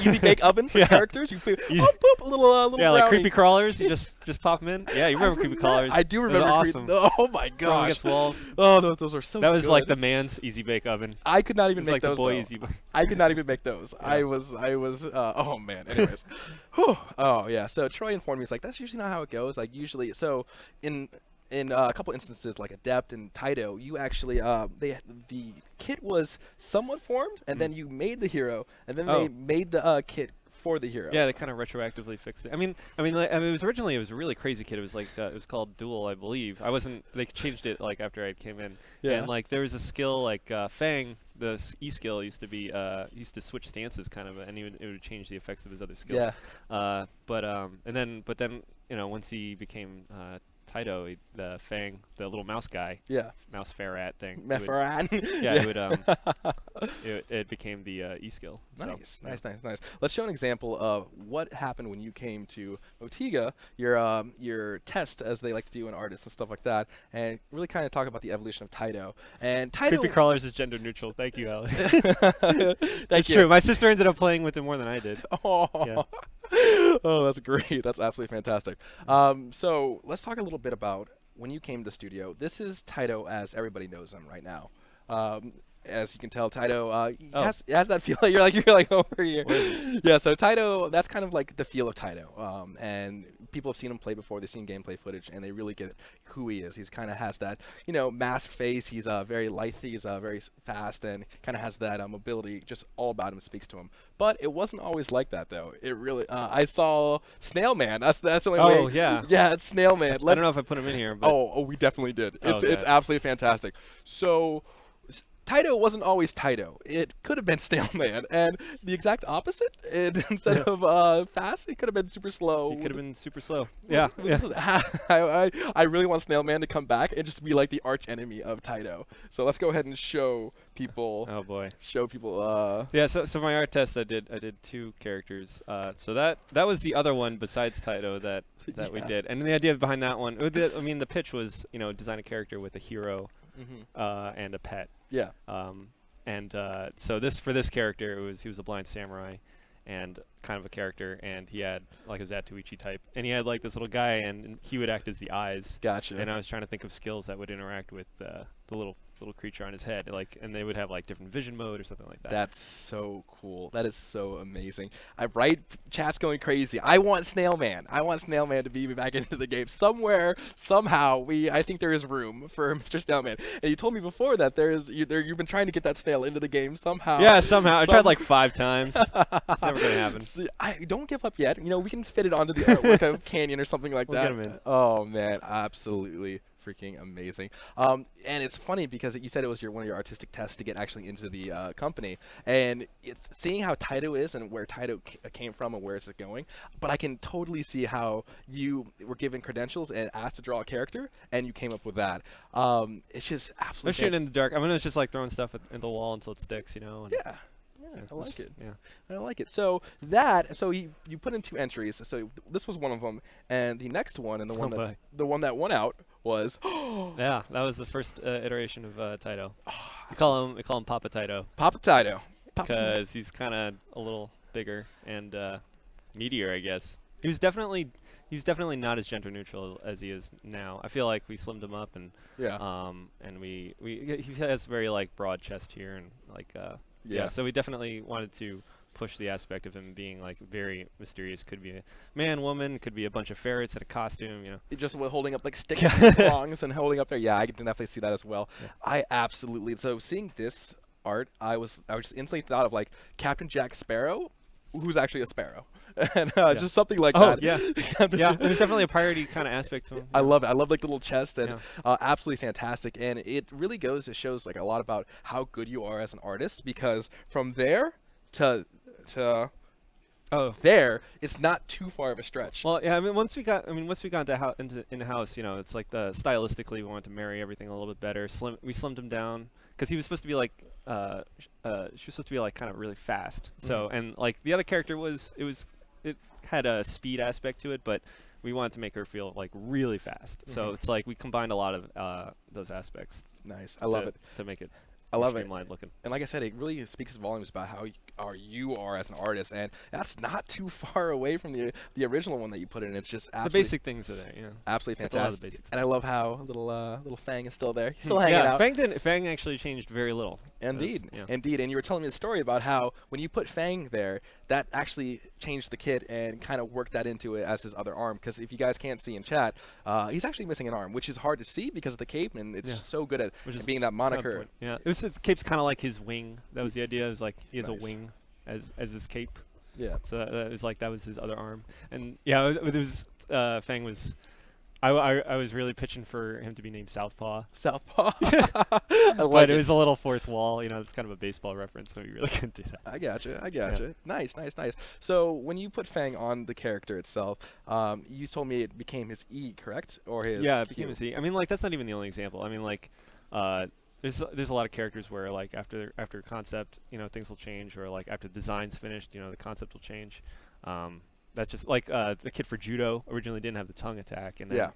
easy bake oven for Yeah. characters. You put Easy. boop, a little Yeah, like brownie. creepy crawlers. You just pop them in. Yeah, you remember creepy crawlers? I do Those are remember. awesome. Oh my Throw 'em gosh. against walls. Oh, those are so. That was like the good. man's easy bake oven. I could not It even was make like those. the boy though. easy. I could not even make those. Yeah. I was. Oh man. Anyways. Whew. Oh yeah. So Troy informed me. He's like, that's usually not how it goes. Like usually. So in a couple instances, like Adept and Taito, you actually the kit was somewhat formed, and then you made the hero, and then they made the kit for the hero. Yeah, they kind of retroactively fixed it. I mean, it was originally a really crazy kit. It was like it was called Duel, I believe. I wasn't. They changed it like after I came in. Yeah. And like there was a skill like Fang, the E skill used to be used to switch stances kind of, and it would change the effects of his other skills. Yeah. But then once he became Taito, the Fang, the little mouse guy, Yeah. mouse ferret thing. Meferan. It would it became the E skill. Nice, So, nice. Let's show an example of what happened when you came to Motiga, your test, as they like to do in artists and stuff like that, and really kind of talk about the evolution of Taito. And Taito. Creepy crawlers is gender neutral. Thank you, Alex. Thank That's you. true. My sister ended up playing with it more than I did. Oh. Yeah. Oh, that's great. That's absolutely fantastic. So let's talk a little bit about when you came to the studio. This is Taito as everybody knows him right now. As you can tell, Taito has that feel. You're like over here. Yeah. So Taito, that's kind of like the feel of Taito. And people have seen him play before. They've seen gameplay footage, and they really get who he is. He's kind of has that, mask face. He's very lithe. He's very fast, and kind of has that mobility. Just all about him speaks to him. But it wasn't always like that, though. It really. I saw Snail Man. That's the only way. Oh yeah. Yeah, it's Snail Man. I don't know if I put him in here, but Oh, we definitely did. It's Okay. it's absolutely fantastic. So Taito wasn't always Taito. It could have been Snail Man, and the exact opposite. Instead of fast, it could have been super slow. he could have been super slow. Yeah. I really want Snail Man to come back and just be like the arch enemy of Taito. So let's go ahead and show people. Oh boy. Yeah. So my art test, I did 2 characters. So that was the other one besides Taito that we did. And the idea behind that one, the pitch was design a character with a hero and a pet. Yeah. So for this character, he was a blind samurai, and kind of a character, and he had like a Zatoichi type, and he had like this little guy, and he would act as the eyes. Gotcha. And I was trying to think of skills that would interact with the little creature on his head, and they would have like different vision mode or something like that. That's so cool. That is so amazing. Chat's going crazy. I want Snail Man. I want Snail Man to be back into the game somewhere, somehow. I think there is room for Mr. Snail Man. And you told me before that you've been trying to get that snail into the game somehow. Yeah, somehow. I tried like 5 times. It's never gonna happen. So, don't give up yet. We can fit it onto the artwork of Canyon or something like We'll that. get him in. Oh man, absolutely freaking amazing. And it's funny because you said it was one of your artistic tests to get actually into the company, and it's seeing how Taito is and where Taito came from and where it's going. But I can totally see how you were given credentials and asked to draw a character, and you came up with that. It's just I'm absolutely. shooting in the dark. I'm gonna just like throwing stuff at the wall until it sticks, and Yeah. Yeah, I like it. Yeah. I like it. So you put in 2 entries. So this was one of them, and the next one, and the one that won out was. Yeah, that was the first iteration of Taito. We call him Papa Taito Papa Taito. because he's kind of a little bigger and meatier, I guess. He was definitely not as gender neutral as he is now. I feel like we slimmed him up, and and he has very like broad chest here, and like so we definitely wanted to push the aspect of him being like very mysterious. Could be a man, woman, could be a bunch of ferrets in a costume, It just holding up like sticks and prongs and holding up there. Yeah, I can definitely see that as well. Yeah. I absolutely. So seeing this art, I just instantly thought of like Captain Jack Sparrow, who's actually a sparrow, and just something like that. Yeah. Yeah, there's definitely a piratey kind of aspect to him. I love it. I love like the little chest, and absolutely fantastic. And it really shows like a lot about how good you are as an artist, because from there to there, it's not too far of a stretch. Well, yeah. Once we got into in-house, it's like stylistically we wanted to marry everything a little bit better. We slimmed him down because he was supposed to be like she was supposed to be like kind of really fast. So and like the other character was it had a speed aspect to it, but we wanted to make her feel like really fast. So it's like we combined a lot of those aspects. Nice. I love it. To make it I more love it. streamlined looking. And like I said, it really speaks volumes about how you are as an artist, and that's not too far away from the original one that you put in. It's just The absolutely, basic things are there, yeah. absolutely It's a lot of the fantastic. basics. And I love how little Fang is still there. He's still hanging yeah, out. Fang actually changed very little. Indeed, Yeah. indeed. And you were telling me the story about how when you put Fang there, that actually changed the kit and kind of worked that into it as his other arm. Because if you guys can't see in chat, he's actually missing an arm, which is hard to see because of the cape, and it's just so good at being that moniker. Yeah, the cape's kind of like his wing. That was the idea. It was like he has Nice. a wing as his cape. Yeah. So that was like that was his other arm. And yeah, it was Fang was. I was really pitching for him to be named Southpaw. Southpaw. I like But it was a little fourth wall. You know, it's kind of a baseball reference, so we really couldn't do that. I gotcha. Nice. So when you put Fang on the character itself, you told me it became his E, correct? Or his Yeah, it Q? became a C. I mean, like that's not even the only example. I mean, like, there's a lot of characters where like after concept, you know, things will change, or like after design's finished, you know, the concept will change. That's just like the kid for judo originally didn't have the tongue attack, and then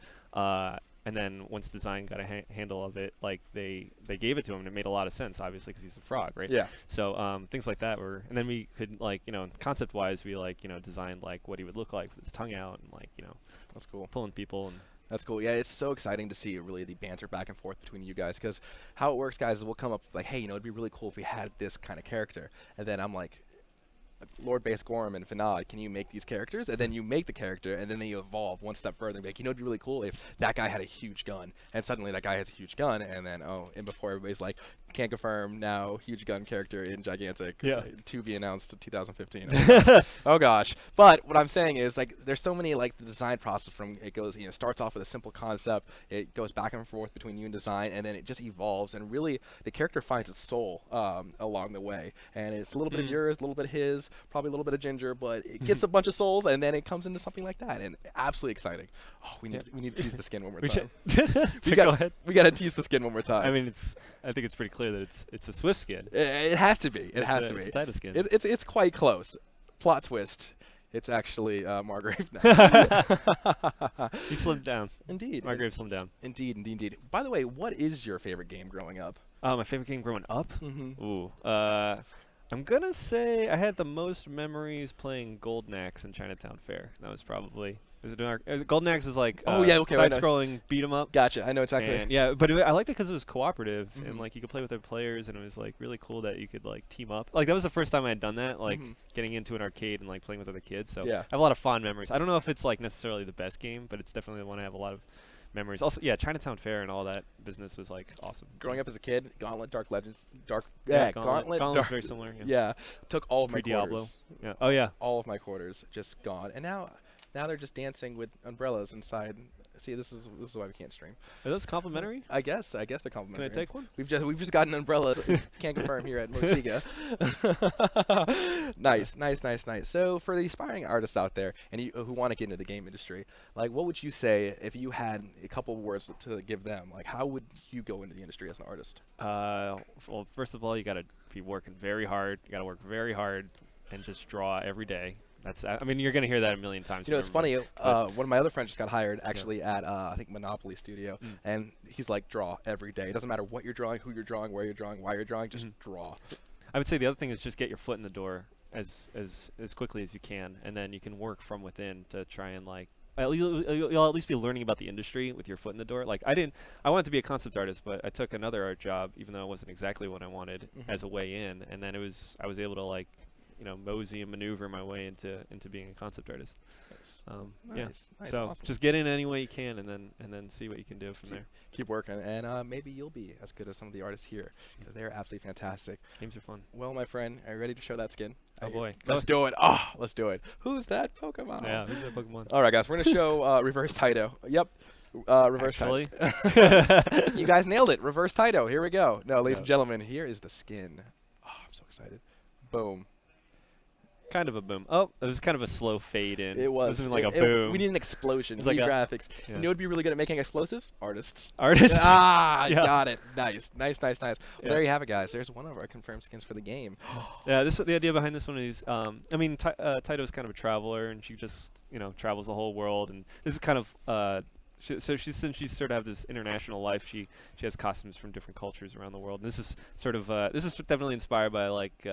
and then once design got a handle of it, like they gave it to him, and it made a lot of sense, obviously, because he's a frog, right? Yeah. So things like that were, and then we could like, you know, concept wise, we like, you know, designed like what he would look like with his tongue out, and like, you know, That's cool. pulling people and. That's cool. Yeah, it's so exciting to see really the banter back and forth between you guys, because how it works, guys, is we'll come up like, hey, you know, it'd be really cool if we had this kind of character, and then I'm like, Lord Base Gorham and Finad, can you make these characters? And then you make the character, and then they evolve one step further and be like, you know, it'd be really cool if that guy had a huge gun, and suddenly that guy has a huge gun, and then, and before everybody's like, can't confirm, now huge gun character in Gigantic, to be announced in 2015. Oh gosh. But what I'm saying is, like, there's so many, like, the design process from, it goes, you know, starts off with a simple concept, it goes back and forth between you and design, and then it just evolves, and really, the character finds its soul along the way, and it's a little bit of yours, a little bit of his, probably a little bit of Ginger, but it gets a bunch of souls, and then it comes into something like that, and absolutely exciting. Oh, we need to tease the skin one more time. Go ahead. We got to tease the skin one more time. I mean, I think it's pretty clear that it's a Swift skin. It has to be. It has to be. It's a Titus skin. It's quite close. Plot twist. It's actually Margrave now. He slimmed down. Indeed. Margrave slimmed down. Indeed. By the way, what is your favorite game growing up? My favorite game growing up? Mm-hmm. Ooh. I'm gonna say I had the most memories playing Golden Axe in Chinatown Fair. That was probably. Golden Axe is like side-scrolling beat 'em up. Gotcha. I know exactly. And yeah, but I liked it because it was cooperative and like you could play with other players, and it was like really cool that you could like team up. Like that was the first time I had done that, like getting into an arcade and like playing with other kids. So I have a lot of fond memories. I don't know if it's like necessarily the best game, but it's definitely the one I have a lot of memories. Also, yeah, Chinatown Fair and all that business was like awesome. Growing up as a kid, Gauntlet, Dark Legends, Gauntlet's Dark, very similar. Yeah, took all of my Diablo. quarters. Yeah. Oh yeah. All of my quarters just gone, and now they're just dancing with umbrellas inside. See, this is why we can't stream. Are those complimentary? I guess they're complimentary. Can I take one? We've just gotten umbrellas. Can't confirm here at Motiga. Nice. So for the aspiring artists out there and who want to get into the game industry, like what would you say if you had a couple of words to give them? Like how would you go into the industry as an artist? Well, first of all, you got to be working very hard. You got to work very hard and just draw every day. I mean, you're going to hear that a million times. You know, it's funny. One of my other friends just got hired actually at, I think, Monopoly Studio. And he's like, draw every day. It doesn't matter what you're drawing, who you're drawing, where you're drawing, why you're drawing, just draw. I would say the other thing is just get your foot in the door as quickly as you can. And then you can work from within to try and like, you'll at least be learning about the industry with your foot in the door. Like I wanted to be a concept artist, but I took another art job, even though it wasn't exactly what I wanted as a way in. And then I was able to like, you know, mosey and maneuver my way into being a concept artist. Nice. So Awesome. just get in any way you can, and then see what you can do from there. Keep working, and maybe you'll be as good as some of the artists here. They're absolutely fantastic. Games are fun. Well, my friend, are you ready to show that skin? Oh boy, let's do it. Oh, let's do it. Who's that Pokemon? Yeah, who's that Pokemon? All right, guys, we're gonna show Reverse Taito. Yep. Reverse Actually? Taito. You guys nailed it. Reverse Taito. Here we go. No, ladies and gentlemen, here is the skin. Oh, I'm so excited. Boom. Kind of a boom. Oh, it was kind of a slow fade in. It was. It wasn't like a boom. We need an explosion. It's We need like a- graphics. yeah. You know what would be really good at making explosives? Artists. Artists. Ah, Yeah. got it. Nice. Well, Yeah. there you have it, guys. There's one of our confirmed skins for the game. Yeah, the idea behind this one is, I mean, Taito's kind of a traveler, and she just, travels the whole world, and this is kind of, since she's sort of have this international life, she has costumes from different cultures around the world, and this is sort of, this is definitely inspired by like,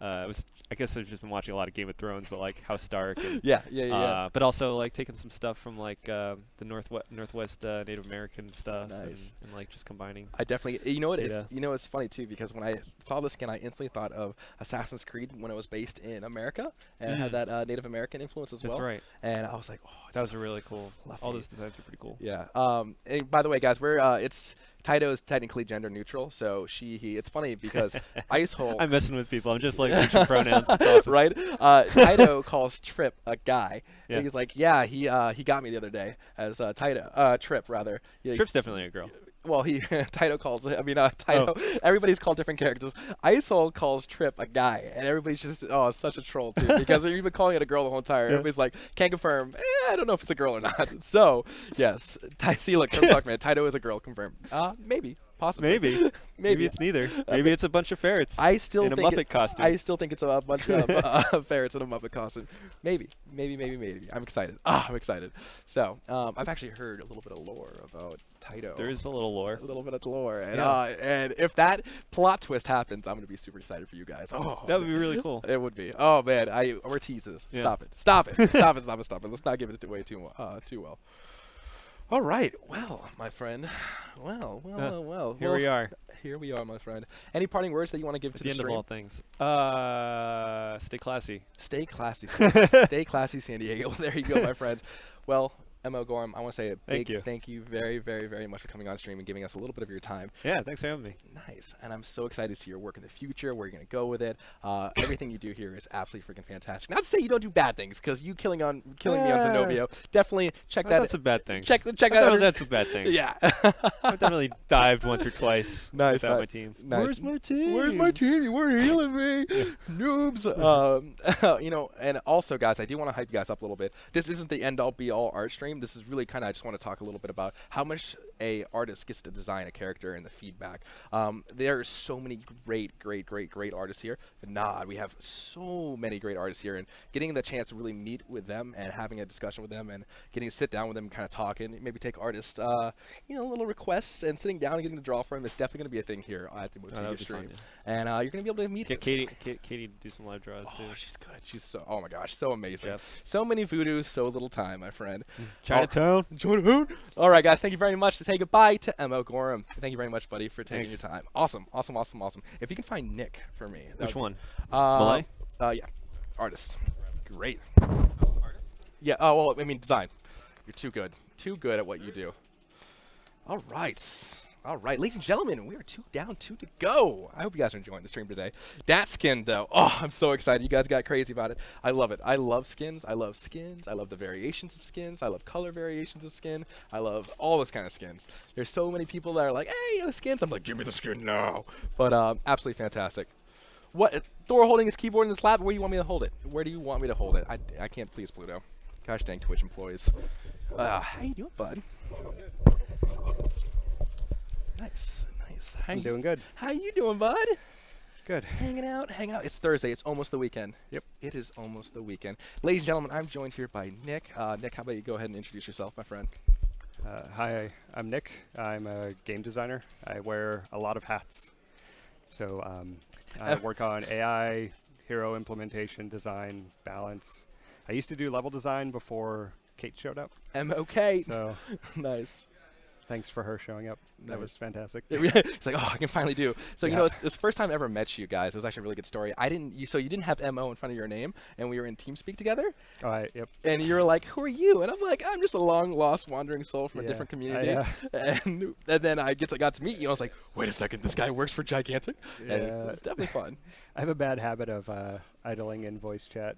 I guess I've just been watching a lot of Game of Thrones, but like House Stark. And, Yeah. but also like taking some stuff from like the Northwest Native American stuff, Nice. and like just combining. I definitely. You know what? Yeah. It's funny too because when I saw the skin, I instantly thought of Assassin's Creed when it was based in America and it had that Native American influence as well. That's right. And I was like, oh, That was a really cool. fluffy. All those designs are pretty cool. Yeah. And by the way, guys, we're it's Taito is technically gender neutral, so she, he. It's funny because Ice Hole. I'm messing with people. I'm just like switching pronouns. It's awesome. Right? Taito calls Trip a guy. Yeah. And he's like, yeah, he got me the other day as Taito, Trip rather. Yeah, Trip's definitely a girl. well, Taito calls. Taito. Everybody's called different characters. Isol calls Trip a guy, and everybody's just it's such a troll too because you've been calling it a girl the whole time. Yeah. Everybody's like, can't confirm. I don't know if it's a girl or not. So yes, see, look, look, man, Taito is a girl. Confirmed. Maybe, possibly. Maybe. Maybe it's neither. Maybe it's a bunch of ferrets. I still in a think Muppet costume. I still think it's a bunch of ferrets in a Muppet costume. Maybe. I'm excited. I'm excited. So, I've actually heard a little bit of lore about Taito. There is a little lore. A little bit of lore, and Yeah. and if that plot twist happens, I'm gonna be super excited for you guys. Oh, That would be really cool. it would be. Oh man, we're teases. Yeah. Stop it. Let's not give it away too well. All right. Well, my friend. Well. Here we are. Here we are, my friend. Any parting words that you want to give At to the the end stream? of all things. Stay classy. Stay classy. Stay classy, San Diego. There you go, my friends. Well, ML Gorham, I want to say a big thank you very, very, very much for coming on stream and giving us a little bit of your time. Yeah, thanks for having me. Nice. And I'm so excited to see your work in the future, where you're going to go with it. Everything you do here is absolutely freaking fantastic. Not to say you don't do bad things, because you killing me on Zenobia, definitely check that. That's a bad thing. Check I that thought out. that's a bad thing. Yeah. I've definitely dived once or twice Nice, without my nice. team. Nice. Where's my team? Where's my team? You weren't healing me, noobs. And also, guys, I do want to hype you guys up a little bit. This isn't the end-all, be-all art stream. This is really kind of, I just want to talk a little bit about how much a artist gets to design a character and the feedback. There are so many great artists here. Nod, we have so many great artists here, and getting the chance to really meet with them and having a discussion with them and getting to sit down with them and kind of talk and maybe take artists, little requests and sitting down and getting to draw for them is definitely going to be a thing here at the that Motiga would be stream. fun, yeah. And you're going to be able to meet Get Katie to do some live draws too. Oh, she's good. She's so, oh my gosh, so amazing. Jeff. So many voodoos, so little time, my friend. Chinatown. Chinatown. All right, guys, thank you very much. To say goodbye to ML Gorham. Thank you very much, buddy, for taking Thanks. your time. Awesome. If you can find Nick for me. that Which would be- one? Malay? Yeah. Artist. Great. Yeah, well, I mean, design. You're too good. Too good at what you do. All right, ladies and gentlemen, we are 2 down, 2 to go. I hope you guys are enjoying the stream today. That skin, though, I'm so excited. You guys got crazy about it. I love it. I love skins. I love the variations of skins. I love color variations of skin. I love all this kind of skins. There's so many people that are like, hey, skins. I'm like, give me the skin now. But absolutely fantastic. What? Thor holding his keyboard in his lap? Where do you want me to hold it? Where do you want me to hold it? I can't please Pluto. Gosh dang Twitch employees. How you doing, bud? Nice. I'm doing good. How you doing, bud? Good. Hanging out. It's Thursday. It's almost the weekend. Yep. It is almost the weekend. Ladies and gentlemen, I'm joined here by Nick. Nick, how about you go ahead and introduce yourself, my friend? Hi, I'm Nick. I'm a game designer. I wear a lot of hats. So I work on AI, hero implementation, design, balance. I used to do level design before Kate showed up. MOK. So Nice. thanks for her showing up. That was fantastic. It's like, I can finally do. So, Yeah. it's the first time I ever met you guys. It was actually a really good story. You didn't have MO in front of your name, and we were in TeamSpeak together, All right, yep. and you were like, who are you? And I'm like, I'm just a long lost wandering soul from a Yeah, different community. And then I got to meet you. I was like, wait a second, this guy works for Gigantic? And it Yeah. was definitely fun. I have a bad habit of idling in voice chat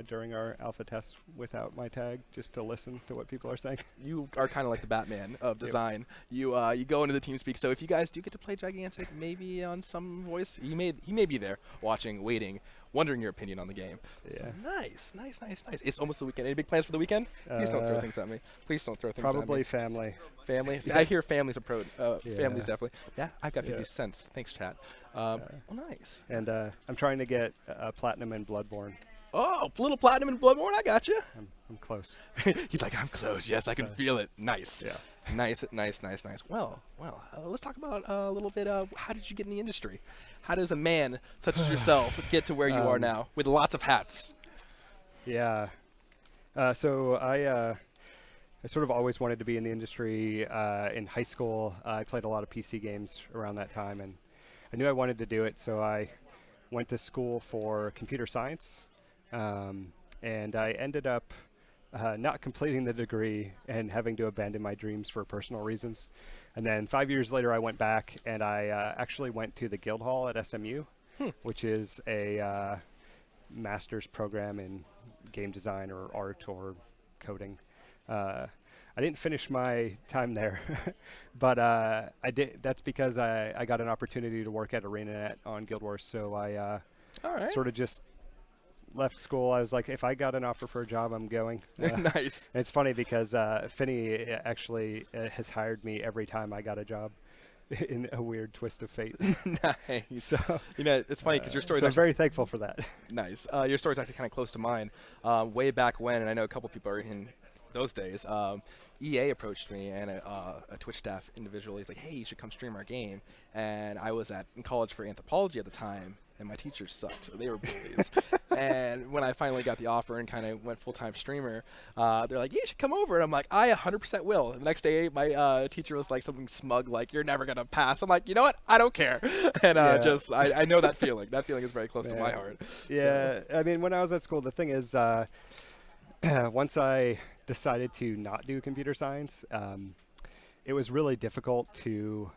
during our alpha tests without my tag, just to listen to what people are saying. You are kind of like the Batman of design. You go into the TeamSpeak. So if you guys do get to play Gigantic, maybe on some voice, he may be there watching, waiting wondering your opinion on the game. Yeah. So nice. It's almost the weekend. Any big plans for the weekend? Please don't throw things at me. Please don't throw things at me. Probably family. Family. Yeah. I hear families approach. Yeah. Families definitely. Yeah, I've got 50 Yeah. cents. Thanks, chat. Well, nice. And I'm trying to get platinum in Bloodborne. Oh, little platinum and Bloodborne. I got you. I'm close. He's like, I'm close. Yes, I can feel it. Nice. Yeah. Nice. Well, let's talk about a little bit of how did you get in the industry? How does a man such as yourself get to where you are now with lots of hats? Yeah. So I sort of always wanted to be in the industry. In high school, I played a lot of PC games around that time, and I knew I wanted to do it, so I went to school for computer science, and I ended up not completing the degree and having to abandon my dreams for personal reasons. And then 5 years later, I went back and I actually went to the Guildhall at SMU, which is a master's program in game design or art or coding. I didn't finish my time there, but I did. That's because I got an opportunity to work at ArenaNet on Guild Wars, so I All right. sort of just left school. I was like, if I got an offer for a job, I'm going. Nice. And it's funny because Finny actually has hired me every time I got a job in a weird twist of fate. Nice. So, It's funny because your story's so I'm actually very thankful for that. nice. Your story's actually kind of close to mine. Way back when, and I know a couple people are in those days. EA approached me and a Twitch staff individual. He's like, "Hey, you should come stream our game." And I was in college for anthropology at the time, and my teachers sucked, so they were bullies. And when I finally got the offer and kind of went full-time streamer, they're like, "You should come over." And I'm like, "I 100% will." And the next day, my teacher was like something smug, like, "You're never gonna pass." I'm like, "You know what? I don't care." And Yeah. I know that feeling. That feeling is very close to my Yeah. heart. Yeah, I mean, when I was at school, the thing is, once I decided to not do computer science, it was really difficult to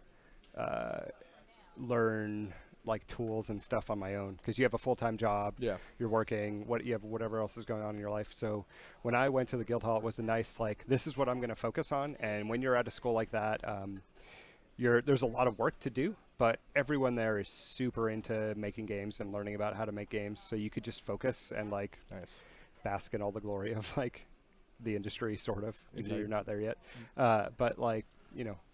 learn like tools and stuff on my own because you have a full-time job. Yeah. You're working. You have whatever else is going on in your life. So when I went to the Guildhall, it was a nice like this is what I'm going to focus on. And when you're at a school like that, there's a lot of work to do, but everyone there is super into making games and learning about how to make games. So you could just focus and like Nice. bask in all the glory of like the industry, sort of, even though Indeed. you're not there yet. But like,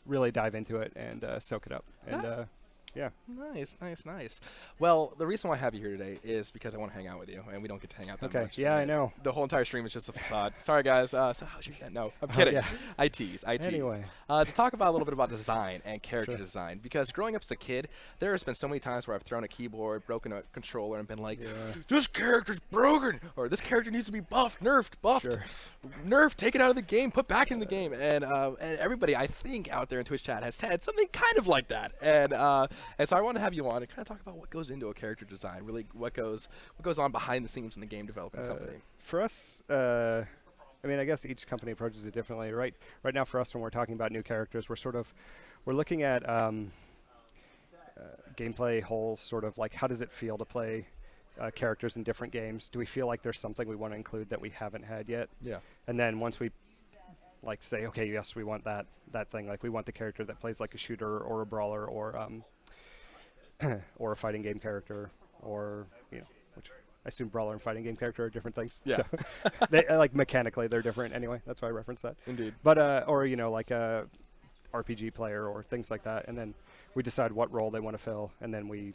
really dive into it and soak it up. And yeah. Nice. Well, the reason why I have you here today is because I want to hang out with you, and we don't get to hang out that Okay. much. Yeah, I know. The whole entire stream is just a facade. Sorry, guys. So how's your day? No, I'm kidding. yeah. I tease. Anyway. To talk about a little bit about design and character Sure. design, because growing up as a kid, there has been so many times where I've thrown a keyboard, broken a controller, and been like, Yeah. "This character's broken," or "This character needs to be buffed, buffed, Sure. nerfed, take it out of the game, put back in the game." And everybody, I think, out there in Twitch chat has said something kind of like that. And so I want to have you on and kind of talk about what goes into a character design, really what goes on behind the scenes in the game development company. For us, I mean, I guess each company approaches it differently. Right now, for us, when we're talking about new characters, we're looking at gameplay whole, sort of like how does it feel to play characters in different games? Do we feel like there's something we want to include that we haven't had yet? Yeah. And then once we like say, okay, yes, we want that thing. Like we want the character that plays like a shooter or a brawler or or a fighting game character, or which I assume brawler and fighting game character are different things. Yeah. So they like mechanically they're different anyway. That's why I referenced that. Indeed. But or like a RPG player or things like that, and then we decide what role they want to fill, and then we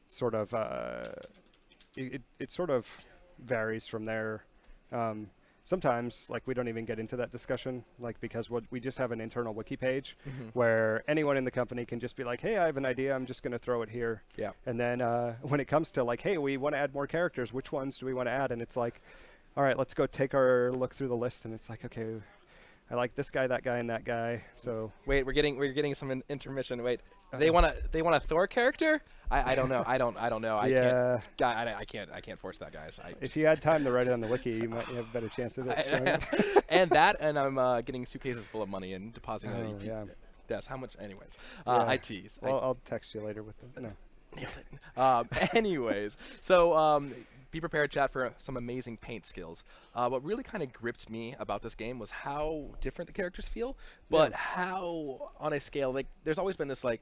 sort of it sort of varies from there. Sometimes, like, we don't even get into that discussion, like, because we just have an internal wiki page where anyone in the company can just be like, hey, I have an idea, I'm just going to throw it here. Yeah. And then when it comes to, like, hey, we want to add more characters, which ones do we want to add? And it's like, all right, let's go take our look through the list. And it's like, okay, I like this guy, that guy, and that guy. So Wait, we're getting some intermission. Wait, they want a Thor character? I don't know. I don't know. yeah. I can't force that, guys. If you had time to write it on the wiki, you might have a better chance of it. showing up. and I'm getting suitcases full of money and depositing it. Oh, yeah. Yes. How much? Anyways, Yeah. I tease. Well, I'll text you later with the no. Nailed it. Anyways, so be prepared, chat, for some amazing paint skills. What really kind of gripped me about this game was how different the characters feel, but how on a scale, like, there's always been this, like,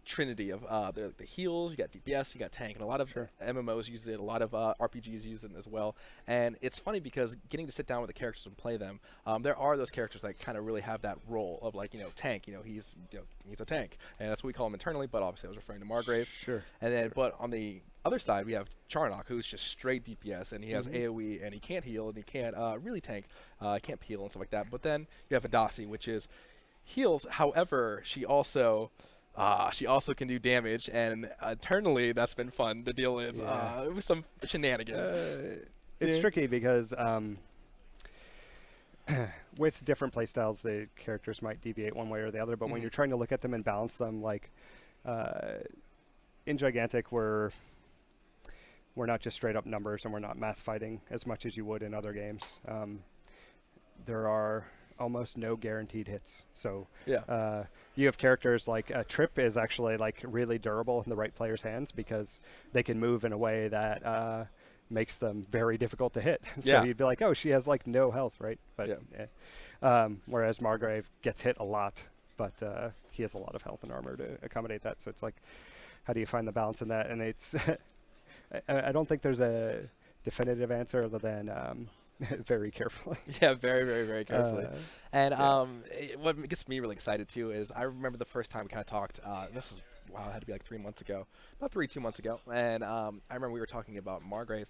trinity of the heals. You got DPS, you got tank, and a lot of MMOs use it. A lot of RPGs use it as well. And it's funny because getting to sit down with the characters and play them, there are those characters that kind of really have that role of like tank. He's he's a tank, and that's what we call him internally. But obviously, I was referring to Margrave. Sure. And then, but on the other side, we have Charnock, who's just straight DPS, and he has AoE, and he can't heal, and he can't really tank, can't peel and stuff like that. But then you have Adasi, which is heals. However, she also can do damage, and internally that's been fun to deal with some shenanigans. It's tricky because with different playstyles, the characters might deviate one way or the other. But when you're trying to look at them and balance them, like in Gigantic, we're not just straight up numbers, and we're not math fighting as much as you would in other games. There are almost no guaranteed hits. So you have characters like Trip is actually like really durable in the right player's hands because they can move in a way that makes them very difficult to hit. So you'd be like, oh, she has like no health, right? But whereas Margrave gets hit a lot, but he has a lot of health and armor to accommodate that. So it's like, how do you find the balance in that? And it's I don't think there's a definitive answer other than very carefully. Yeah, very, very, very carefully. And what gets me really excited too is I remember the first time we kind of talked. This is it had to be like 3 months ago, about 2 months ago. And I remember we were talking about Margrave.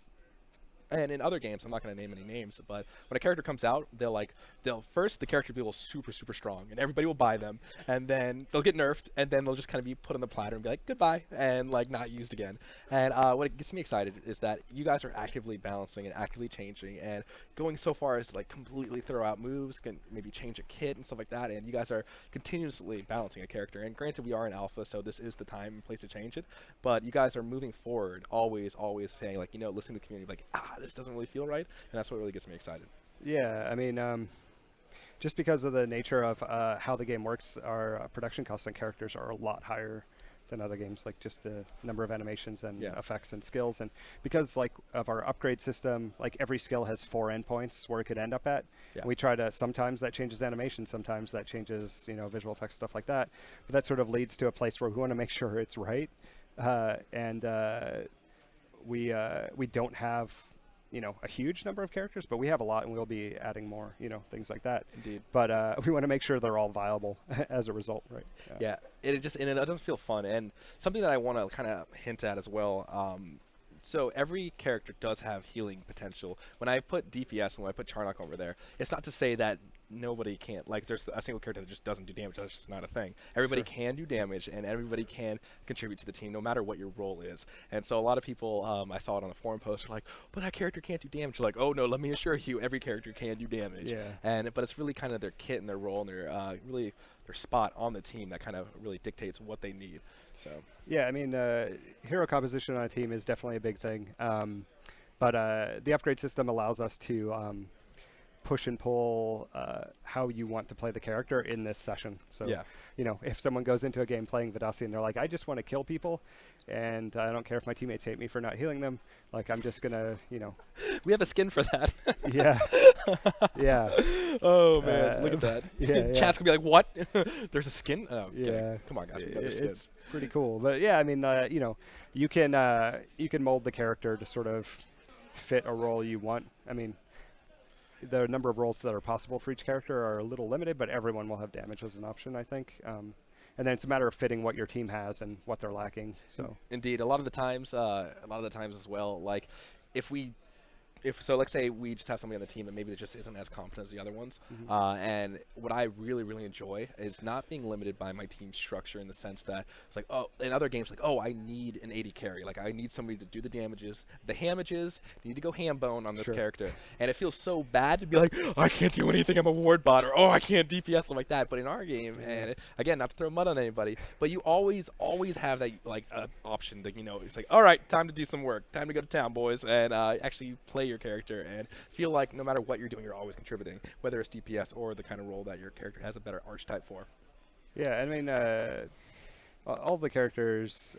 And in other games, I'm not going to name any names, but when a character comes out, they'll first the character will be super, super strong, and everybody will buy them, and then they'll get nerfed, and then they'll just kind of be put on the platter and be like goodbye, and like not used again. And what gets me excited is that you guys are actively balancing and actively changing, and going so far as to like completely throw out moves, can maybe change a kit and stuff like that. And you guys are continuously balancing a character. And granted, we are in alpha, so this is the time and place to change it. But you guys are moving forward, always saying like listening to the community, like this doesn't really feel right, and that's what really gets me excited. Yeah, I mean, just because of the nature of how the game works, our production costs on characters are a lot higher than other games, like just the number of animations and effects and skills. And because like of our upgrade system, like every skill has 4 endpoints where it could end up at. We try to, sometimes that changes animation, sometimes that changes visual effects, stuff like that. But that sort of leads to a place where we want to make sure it's right. And we don't have a huge number of characters, but we have a lot, and we'll be adding more, things like that. Indeed. But we want to make sure they're all viable as a result, right? Yeah. It doesn't feel fun. And something that I want to kind of hint at as well. So every character does have healing potential. When I put DPS and when I put Charnock over there, it's not to say that nobody can't, like there's a single character that just doesn't do damage. That's just not a thing. Everybody can do damage, and everybody can contribute to the team no matter what your role is. And so a lot of people, I saw it on the forum post, are like, but that character can't do damage. Like, oh no, let me assure you, every character can do damage. But it's really kind of their kit and their role and their really their spot on the team that kind of really dictates what they need. So yeah, I mean, hero composition on a team is definitely a big thing. But the upgrade system allows us to push and pull how you want to play the character in this session. So, if someone goes into a game playing Vidasi and they're like, I just want to kill people, and I don't care if my teammates hate me for not healing them, like I'm just gonna, We have a skin for that. Yeah. Oh man, look at that. Chat's gonna be like, what? There's a skin? Oh, kidding. Come on, guys. It's pretty cool. But yeah, I mean, you can mold the character to sort of fit a role you want. I mean, the number of roles that are possible for each character are a little limited, but everyone will have damage as an option, I think. And then it's a matter of fitting what your team has and what they're lacking. So indeed, a lot of the times as well, like if let's say we just have somebody on the team that maybe that just isn't as competent as the other ones, and what I really, really enjoy is not being limited by my team structure in the sense that it's like, oh, in other games, like, oh, I need an 80 carry, like I need somebody to do the damages, the hamages, need to go ham bone on this character, and it feels so bad to be like, oh, I can't do anything, I'm a ward bot, or oh, I can't DPS, something like that. But in our game, and again, not to throw mud on anybody, but you always have that like option to, it's like, all right, time to do some work, time to go to town, boys, and actually play your character and feel like no matter what you're doing, you're always contributing, whether it's DPS or the kind of role that your character has a better archetype for. Yeah, I mean, all the characters,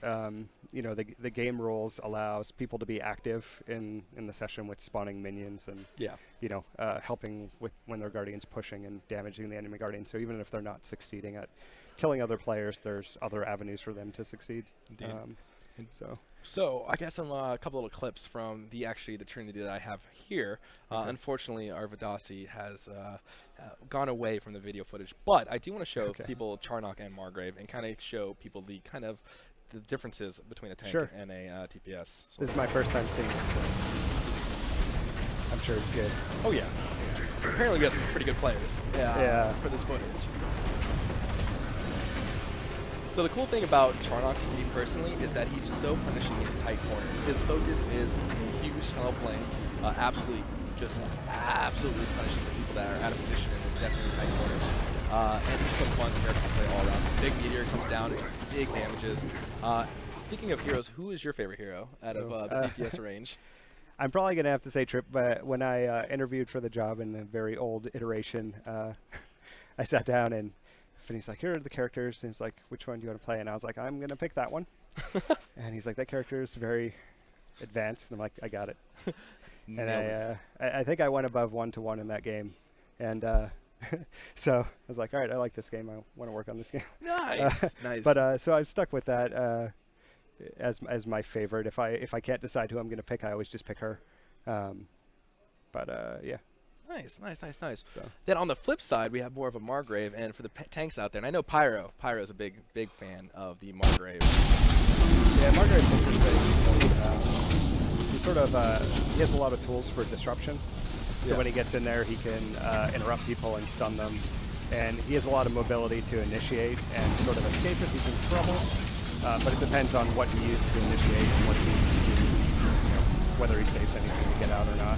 you know, the game rules allows people to be active in the session with spawning minions and Yeah. you know, helping with when their guardians pushing and damaging the enemy guardian. So even if they're not succeeding at killing other players, there's other avenues for them to succeed. Indeed. So So I got some a couple little clips from the Trinity that I have here. Okay. Unfortunately, our Vidasi has gone away from the video footage, but I do want to show Okay. people Charnock and Margrave and kind of show people the the differences between a tank Sure. and a TPS. So this is my first time seeing it, so I'm sure it's good. oh yeah. Apparently we got some pretty good players Yeah. for this footage. So the cool thing about Charnock for me personally is that he's so punishing in tight corners. His focus is a huge tunnel plane, absolutely punishing the people that are out of position and definitely tight corners. And he's some fun character to play all around. Big meteor comes down, big damages. Speaking of heroes, who is your favorite hero out of the DPS range? I'm probably going to have to say Trip, but when I interviewed for the job in a very old iteration, I sat down and Finny's like, here are the characters. And he's like, which one do you want to play? And I was like, I'm going to pick that one. And he's like, that character is very advanced. And I'm like, I got it. And I think I went above 1-1 in that game. And so I was like, all right, I like this game. I want to work on this game. Nice, nice. But so I've stuck with that as my favorite. If I can't decide who I'm going to pick, I always just pick her. Yeah. Nice. So Then on the flip side, we have more of a Margrave, and for the tanks out there, and I know Pyro's a big fan of the Margrave. yeah, Margaret's interesting. He sort of he has a lot of tools for disruption. So Yeah. when he gets in there, he can interrupt people and stun them, and he has a lot of mobility to initiate and sort of escape if he's in trouble. But it depends on what he used to initiate and what he needs to, whether he saves anything to get out or not.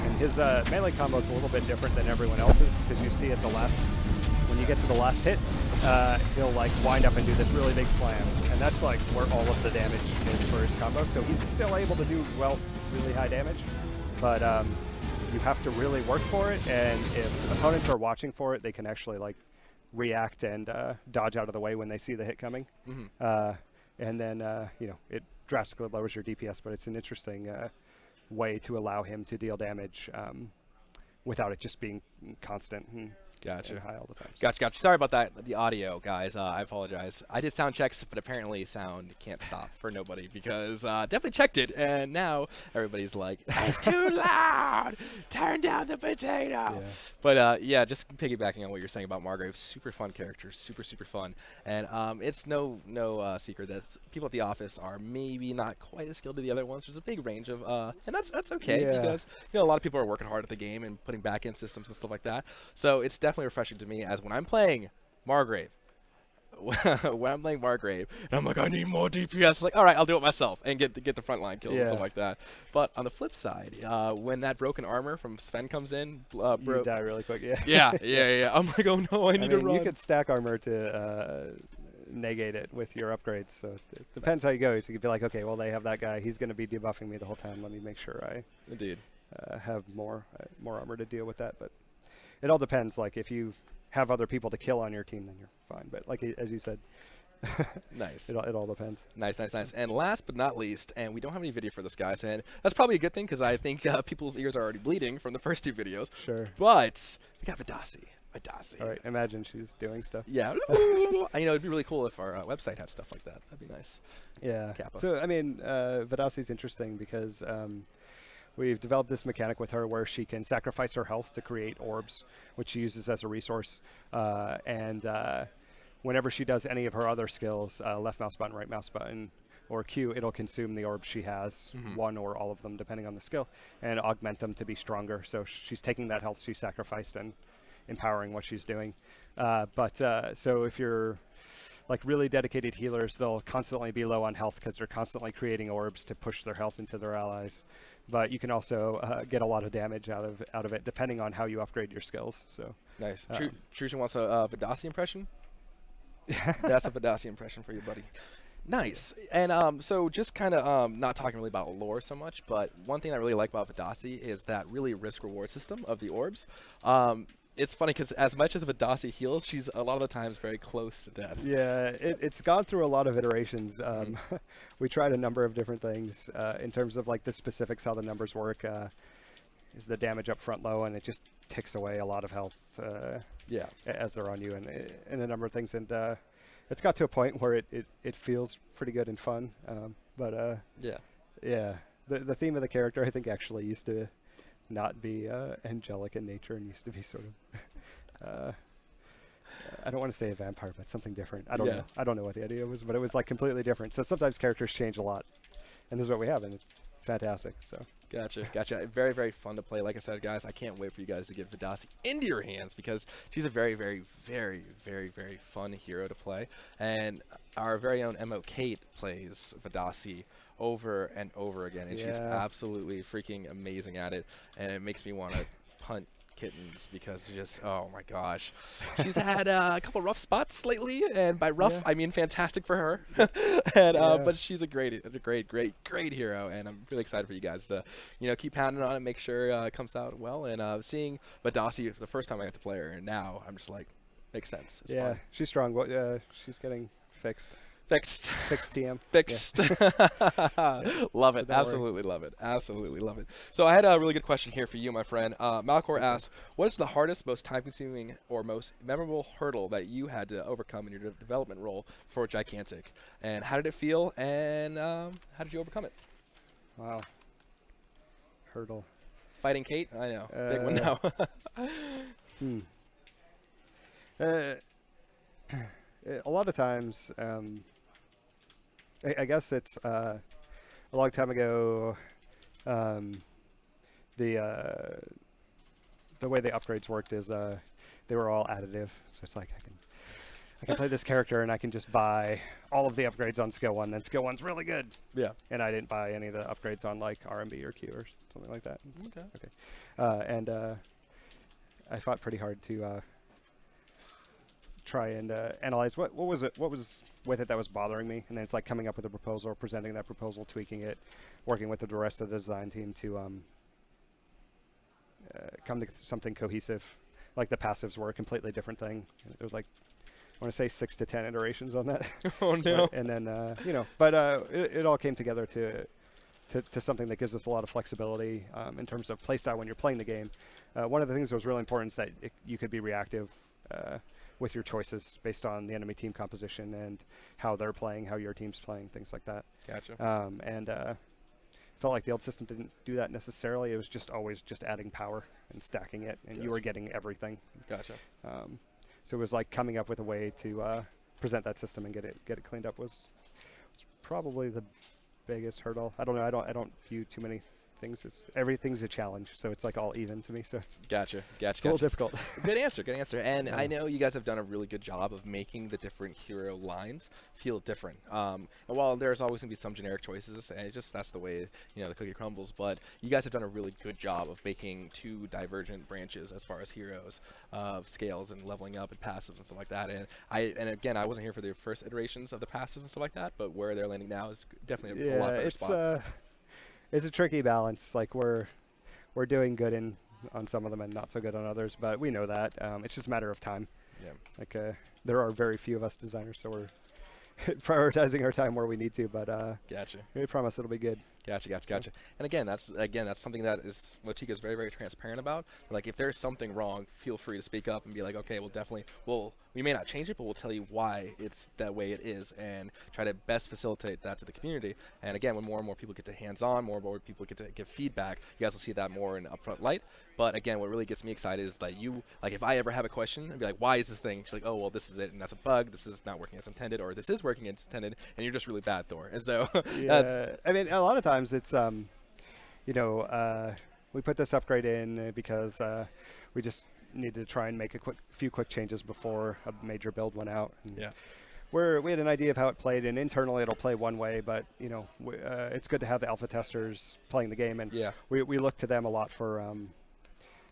And his melee combo is a little bit different than everyone else's, because you see at the last, when you get to the last hit, he'll like wind up and do this really big slam, and that's like where all of the damage is for his combo. So he's still able to do really high damage, but you have to really work for it. And if opponents are watching for it, they can actually like react and dodge out of the way when they see the hit coming. Mm-hmm. And then it drastically lowers your DPS, but it's an interesting way to allow him to deal damage without it just being constant and Gotcha. high all the time. Gotcha. Sorry about that, the audio, guys. I apologize. I did sound checks, but apparently sound can't stop for nobody because definitely checked it, and now everybody's like, it's too loud! Turn down the potato! Yeah. But yeah, just piggybacking on what you're saying about Margrave, super fun character, super fun. And it's no secret that people at the office are maybe not quite as skilled as the other ones. There's a big range of, and that's okay Yeah. because a lot of people are working hard at the game and putting back-end systems and stuff like that. So it's definitely refreshing to me as when I'm playing Margrave. When I'm playing Margrave, and I'm like, I need more DPS. It's like, all right, I'll do it myself and get the frontline kills and stuff Yeah. like that. But on the flip side, when that broken armor from Sven comes in, You die really quick, yeah. yeah. I'm like, oh no, I need to run. You could stack armor to negate it with your upgrades, so it depends how you go. So you could be like, okay, well, they have that guy. He's going to be debuffing me the whole time. Let me make sure I Indeed. have more armor to deal with that. But it all depends. Like, if you have other people to kill on your team, then you're fine. But like as you said, Nice. it all depends. Nice. And last but not least, and we don't have any video for this, guys, and that's probably a good thing because I think people's ears are already bleeding from the first two videos. Sure. But we got Vidasi. All right. Imagine she's doing stuff. Yeah. It'd be really cool if our website had stuff like that. That'd be nice. Yeah. Kappa. So I mean, Vidasi's interesting because we've developed this mechanic with her where she can sacrifice her health to create orbs, which she uses as a resource. And whenever she does any of her other skills, left mouse button, right mouse button, or Q, it'll consume the orbs she has, one or all of them, depending on the skill, and augment them to be stronger. So she's taking that health she sacrificed and empowering what she's doing. So if you're like really dedicated healers, they'll constantly be low on health because they're constantly creating orbs to push their health into their allies. But you can also get a lot of damage out of it, depending on how you upgrade your skills. So Nice. Trujan wants a Vidasi impression. That's a Vidasi impression for you, buddy. Nice. And so just kind of not talking really about lore so much, but one thing I really like about Vidasi is that really risk-reward system of the orbs. it's funny because as much as Vadasi heals, she's a lot of the times very close to death. Yeah, it's gone through a lot of iterations. We tried a number of different things in terms of like the specifics, how the numbers work. Is the damage up front low, and it just ticks away a lot of health Yeah. as they're on you, and a number of things. And it's got to a point where it feels pretty good and fun. But Yeah. the theme of the character, I think, actually used to not be angelic in nature and used to be sort of I don't want to say a vampire, but something different. I don't know. I don't know what the idea was, but it was like completely different. So sometimes characters change a lot, and this is what we have, and it's fantastic. So Gotcha. Very, very fun to play. Like I said, guys, I can't wait for you guys to get Vadasi into your hands because she's a very, very, very, very, very fun hero to play. And our very own Mo Kate plays Vadasi over and over again, and she's absolutely freaking amazing at it. And it makes me want to punt kittens because just, oh my gosh, she's had a couple rough spots lately, and by rough I mean fantastic for her. And but she's a great hero, and I'm really excited for you guys to keep pounding on it, make sure it comes out well. And seeing Vadasi the first time I got to play her, and now I'm just like, makes sense. It's fun. she's strong. She's getting fixed TM. Fixed. Love it. Absolutely love it. Absolutely love it. So I had a really good question here for you, my friend. Malcor asks, what is the hardest, most time-consuming, or most memorable hurdle that you had to overcome in your development role for Gigantic? And how did it feel? And how did you overcome it? Wow. Hurdle. Fighting Kate? I know. Big one now. A lot of times, I guess it's a long time ago. The way the upgrades worked is they were all additive, so it's like I can play this character and I can just buy all of the upgrades on skill 1. Then skill 1's really good. Yeah. And I didn't buy any of the upgrades on like RMB or Q or something like that. Okay. And I fought pretty hard to try and analyze what was with it that was bothering me, and then it's like coming up with a proposal, presenting that proposal, tweaking it, working with the rest of the design team to come to something cohesive. Like the passives were a completely different thing. It was like, I want to say 6 to 10 iterations on that. Oh no! And then it all came together to something that gives us a lot of flexibility in terms of playstyle when you're playing the game. One of the things that was really important is that you could be reactive with your choices based on the enemy team composition and how they're playing, how your team's playing, things like that. Gotcha. Felt like the old system didn't do that necessarily. It was just always just adding power and stacking it, and you were getting everything. Gotcha. So it was like coming up with a way to present that system and get it cleaned up was probably the biggest hurdle. I don't know. I don't view too many things as everything's a challenge, so it's like all even to me. So it's Gotcha. It's a little difficult. Good answer. And I know you guys have done a really good job of making the different hero lines feel different. And while there's always gonna be some generic choices, and that's the way the cookie crumbles. But you guys have done a really good job of making 2 divergent branches as far as heroes, scales and leveling up and passives and stuff like that. And again, I wasn't here for the first iterations of the passives and stuff like that, but where they're landing now is definitely a lot better spot. It's a tricky balance. Like we're doing good on some of them and not so good on others, but we know that. It's just a matter of time. Yeah. Like there are very few of us designers, so we're prioritizing our time where we need to. But Gotcha. we promise it'll be good. Gotcha. And again, that's something that Motiga is very, very transparent about. Like, if there's something wrong, feel free to speak up and be like, okay, we may not change it, but we'll tell you why it's that way it is, and try to best facilitate that to the community. And again, when more and more people get to hands-on, more and more people get to give feedback, you guys will see that more in upfront light. But again, what really gets me excited is that if I ever have a question and be like, why is this thing? She's like, oh, well, this is it, and that's a bug. This is not working as intended, or this is working as intended, and you're just really bad, Thor. And so, I mean, a lot of times it's we put this upgrade in because we just needed to try and make a few quick changes before a major build went out. And we had an idea of how it played, and internally it'll play one way, but it's good to have the alpha testers playing the game, and we look to them a lot for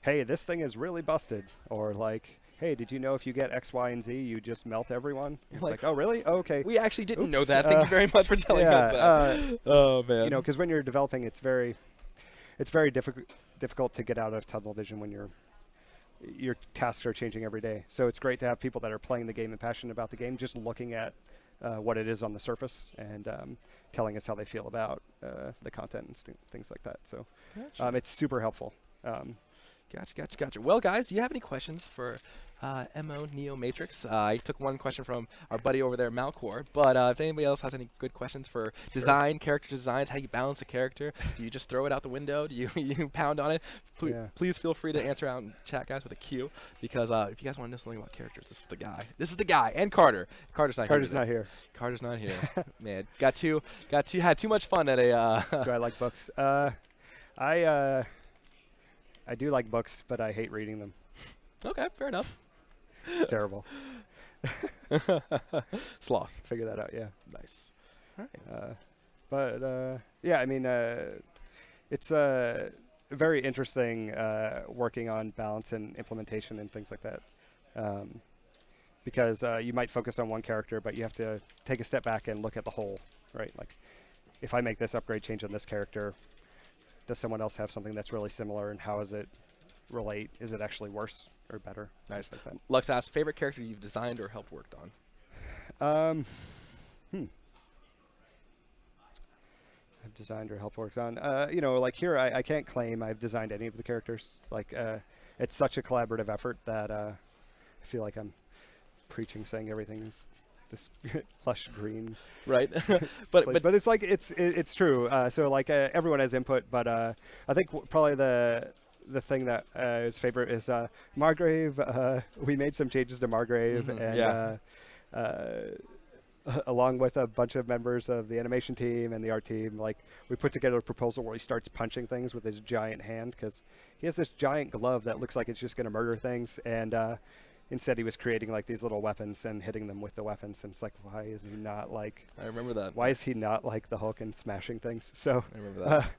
hey, this thing is really busted, or like, hey, did you know if you get X, Y, and Z, you just melt everyone? Like, oh, really? Oh, okay. We actually didn't know that. Thank you very much for telling us that. Oh, man. Because when you're developing, it's very difficult to get out of tunnel vision when your tasks are changing every day. So it's great to have people that are playing the game and passionate about the game, just looking at what it is on the surface and telling us how they feel about the content and things like that. So it's super helpful. Gotcha. Well, guys, do you have any questions for MO Neo Matrix? I took one question from our buddy over there, Malcor. But if anybody else has any good questions for design, character designs, how you balance a character, do you just throw it out the window? Do you you pound on it? Please feel free to answer out in chat, guys, with a Q. Because if you guys want to know something about characters, this is the guy. This is the guy. And Carter. Carter's not here. Carter's not here. Man, had too much fun at a. Do I like books? I do like books, but I hate reading them. Okay, fair enough. It's terrible. Sloth. Figure that out, yeah. Nice. All right. Yeah, I mean, it's very interesting working on balance and implementation and things like that. Because you might focus on one character, but you have to take a step back and look at the whole, right? Like, if I make this upgrade change on this character, does someone else have something that's really similar, and how does it relate? Is it actually worse or better? Nice. Like that. Lux asks, favorite character you've designed or helped worked on? I've designed or helped work on. You know, like here, I can't claim I've designed any of the characters. Like, it's such a collaborative effort that I feel like I'm preaching, saying everything is this lush green. Right. but it's like it's true. So like everyone has input, but I think probably the thing that is favorite is Margrave. We made some changes to Margrave, and along with a bunch of members of the animation team and the art team, like we put together a proposal where he starts punching things with his giant hand, because he has this giant glove that looks like it's just going to murder things, and instead he was creating like these little weapons and hitting them with the weapons, and it's like, why is he not like, I remember that. Why is he not like the Hulk and smashing things? So I remember that.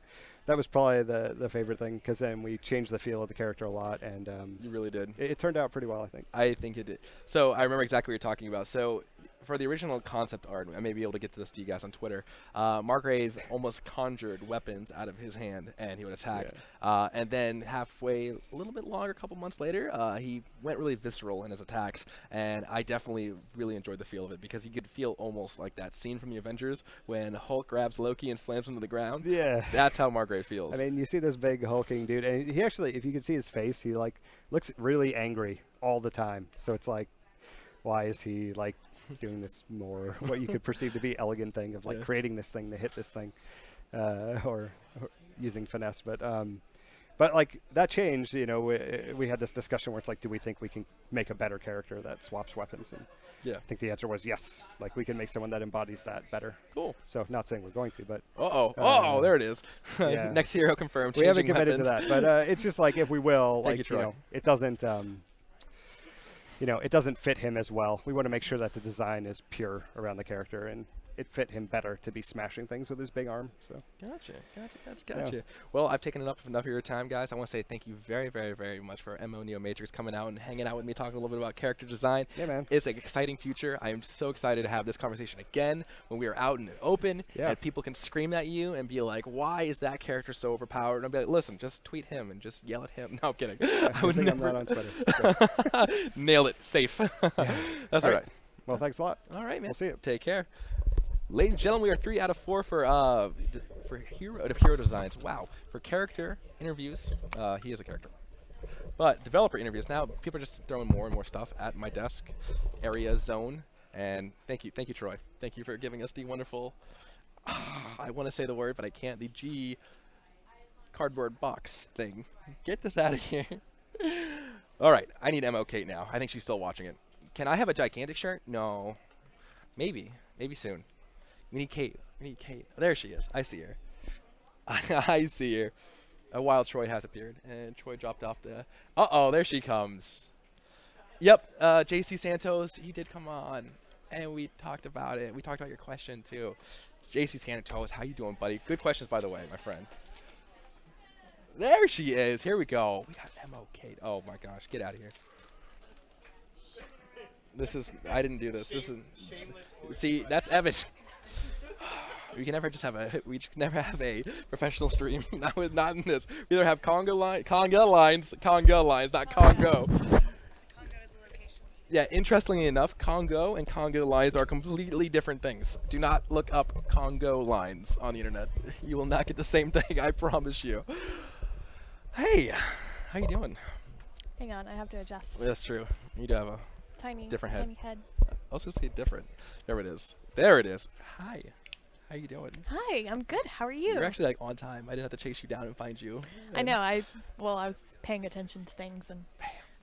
that was probably the favorite thing, because then we changed the feel of the character a lot, and you really did. It turned out pretty well, I think. I think it did. So I remember exactly what you're talking about. So for the original concept art, I may be able to get to this to you guys on Twitter, Margrave almost conjured weapons out of his hand, and he would attack. Yeah. And then halfway, a little bit longer, a couple months later, he went really visceral in his attacks, and I definitely really enjoyed the feel of it, because you could feel almost like that scene from the Avengers when Hulk grabs Loki and slams him to the ground. Yeah. That's how Margrave feels. I mean, you see this big hulking dude, and he actually, if you can see his face, he like looks really angry all the time. So it's like, why is he like doing this more what you could perceive to be elegant thing of like creating this thing to hit this thing, or using finesse, but like that changed. You know, we had this discussion where it's like, do we think we can make a better character that swaps weapons? And I think the answer was yes. Like, we can make someone that embodies that better. Cool. So not saying we're going to, but there it is. Next hero confirmed. We haven't committed to that, but it's just like, if we will, like, you know, it doesn't it doesn't fit him as well. We want to make sure that the design is pure around the character, and it fit him better to be smashing things with his big arm. So Gotcha. Yeah. Well, I've taken enough of your time, guys. I want to say thank you very, very, very much for MO Neo Matrix coming out and hanging out with me, talking a little bit about character design. Yeah, man. It's an exciting future. I am so excited to have this conversation again when we are out in the open, and people can scream at you and be like, why is that character so overpowered? And I'll be like, listen, just tweet him and just yell at him. No, I'm kidding. I would never. I'm not on Twitter. Nailed it. Safe. That's all right. Well, thanks a lot. All right, man. We'll see you. Take care. Ladies and gentlemen, we are 3 out of 4 for hero designs. Wow. For character interviews, he is a character. But developer interviews, now people are just throwing more and more stuff at my desk, area, zone, and thank you, Troy. Thank you for giving us the wonderful, I want to say the word, but I can't, the G cardboard box thing. Get this out of here. All right, I need MO Kate now. I think she's still watching it. Can I have a gigantic shirt? No. Maybe soon. We need Kate. There she is. I see her. I see her. A wild Troy has appeared, and Troy dropped off the... Uh-oh, there she comes. Yep, JC Santos, he did come on, and we talked about it. We talked about your question, too. JC Santos, how you doing, buddy? Good questions, by the way, my friend. There she is. Here we go. We got MO Kate. Oh, my gosh. Get out of here. This is... I didn't do this. This is... See, that's Evan. We can never just have a. We just never have a professional stream. Not in this. We either have conga lines, not Congo. Yeah, interestingly enough, Congo and Congo lines are completely different things. Do not look up Congo lines on the internet. You will not get the same thing, I promise you. Hey, how you doing? Hang on, I have to adjust. That's true. You do have a Tiny, different head. tiny head. I was going to say different. There it is. There it is. Hi. How you doing? Hi, I'm good. How are you? You're actually like on time. I didn't have to chase you down and find you. I know. I was paying attention to things, and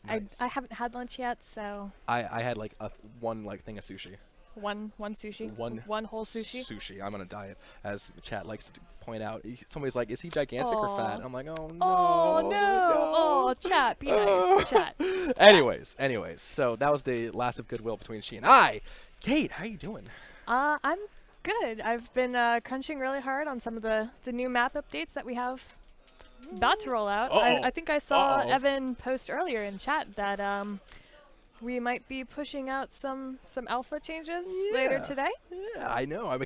Nice. I haven't had lunch yet, so I had like one thing of sushi. one sushi, one whole sushi. Sushi. I'm on a diet, as the chat likes to point out. Somebody's like, "Is he gigantic or fat?" Aw. I'm like, "Oh no." Oh no! Oh, chat, be nice, chat. Anyways, so that was the last of goodwill between she and I. Kate, how you doing? I'm good. I've been crunching really hard on some of the new map updates that we have about to roll out. I think I saw Evan post earlier in chat that we might be pushing out some alpha changes later today. Yeah, I know. I'm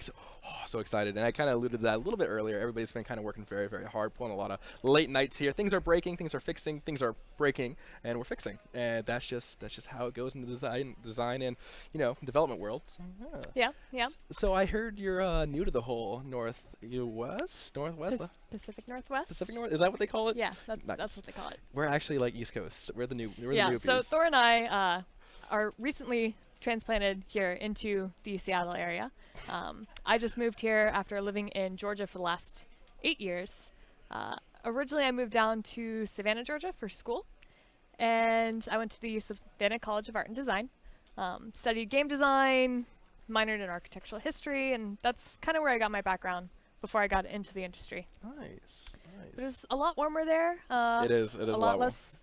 so excited. And I kind of alluded to that a little bit earlier. Everybody's been kind of working very, very hard, pulling a lot of late nights here. Things are breaking, things are fixing, things are breaking, and we're fixing. And that's just how it goes in the design and, development world. So, Yeah. So I heard you're new to the whole northwest? Pacific Northwest. Pacific North? Is that what they call it? Yeah, Nice. that's what they call it. We're actually like East Coast. We're the Yeah, newbies. so Thor and I are recently transplanted here into the Seattle area. I just moved here after living in Georgia for the last 8 years. Originally, I moved down to Savannah, Georgia for school, and I went to the Savannah College of Art and Design, studied game design, minored in architectural history, and that's kind of where I got my background before I got into the industry. Nice. It was a lot warmer there. It is a lot less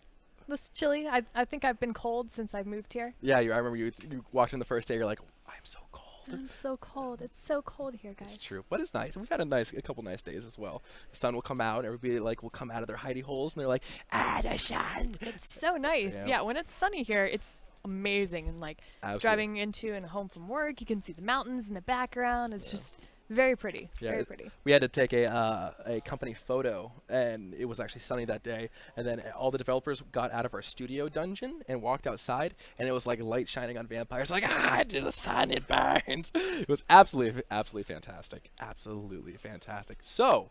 chilly. I think I've been cold since I've moved here. Yeah, I remember you walked in the first day. You're like, I'm so cold. I'm so cold. It's so cold here, guys. It's true, but it's nice. We've had a couple nice days as well. The sun will come out. Everybody will come out of their hidey holes, and they're like, the sun. It's so nice. Yeah, when it's sunny here, it's amazing. And Absolutely. driving into and home from work, you can see the mountains in the background. It's just very pretty. Yeah, very pretty. We had to take a company photo, and it was actually sunny that day. And then all the developers got out of our studio dungeon and walked outside, and it was like light shining on vampires. Like, into the sun, it burns. It was absolutely fantastic. Absolutely fantastic. So,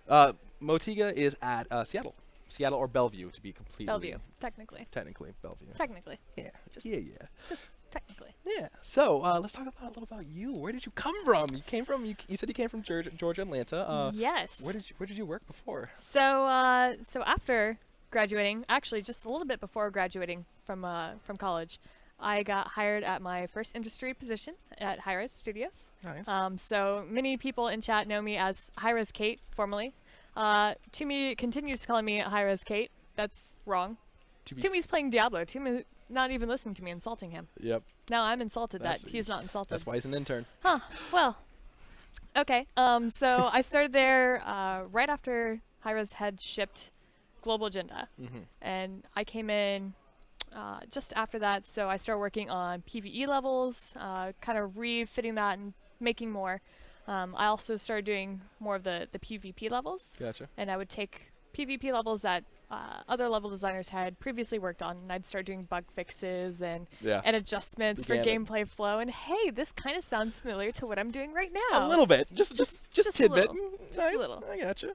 Motiga is at Seattle or Bellevue, to be completely. Bellevue, technically. Technically, Bellevue. Technically. Yeah. Just technically. Yeah. So let's talk a little about you. Where did you come from? You came from. You said you came from Georgia, Atlanta. Yes. Where did you work before? So after graduating, actually just a little bit before graduating from college, I got hired at my first industry position at Hi-Res Studios. Nice. So many people in chat know me as Hi-Res Kate, formerly. Tumi continues calling me Hi-Res Kate. That's wrong. Tumi's playing Diablo. Tumi not even listening to me, insulting him. Yep. Now I'm insulted that he's not insulted. That's why he's an intern. Huh. Well. Okay. So I started there right after Hi-Res had shipped Global Agenda, and I came in just after that. So I started working on PvE levels, kind of refitting that and making more. I also started doing more of the PvP levels. Gotcha. And I would take PvP levels that other level designers had previously worked on, and I'd start doing bug fixes and adjustments for gameplay flow. And hey, this kind of sounds familiar to what I'm doing right now. A little bit, just tidbit. Just a little. I gotcha.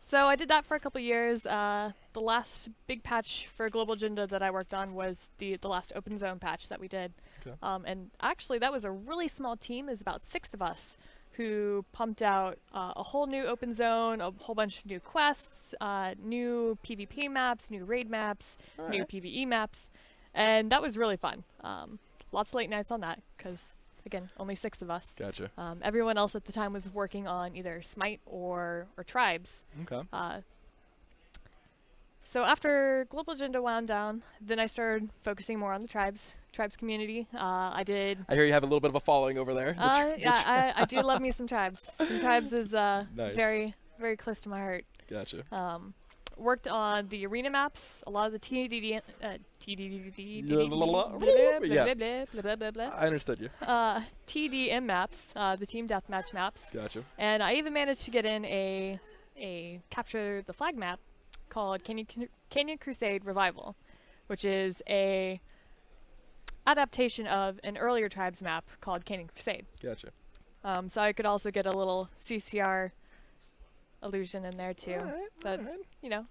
So I did that for a couple years. The last big patch for Global Agenda that I worked on was the last open zone patch that we did. Okay. And actually, that was a really small team. There's about 6 of us who pumped out a whole new open zone, a whole bunch of new quests, new PvP maps, new raid maps, new PvE maps, and that was really fun. Lots of late nights on that because, again, only 6 of us. Gotcha. Everyone else at the time was working on either Smite or Tribes. Okay. So after Global Agenda wound down, then I started focusing more on the Tribes community. I hear you have a little bit of a following over there. I do love me some Tribes. Some Tribes is Nice. very, very close to my heart. Gotcha. worked on the arena maps, a lot of the TDD, I understood you. TDM maps, the team deathmatch maps. Gotcha. And I even managed to get in a capture the flag map called Canyon Crusade Revival, which is a adaptation of an earlier Tribes map called Canyon Crusade. Gotcha. So I could also get a little CCR illusion in there too. But you know,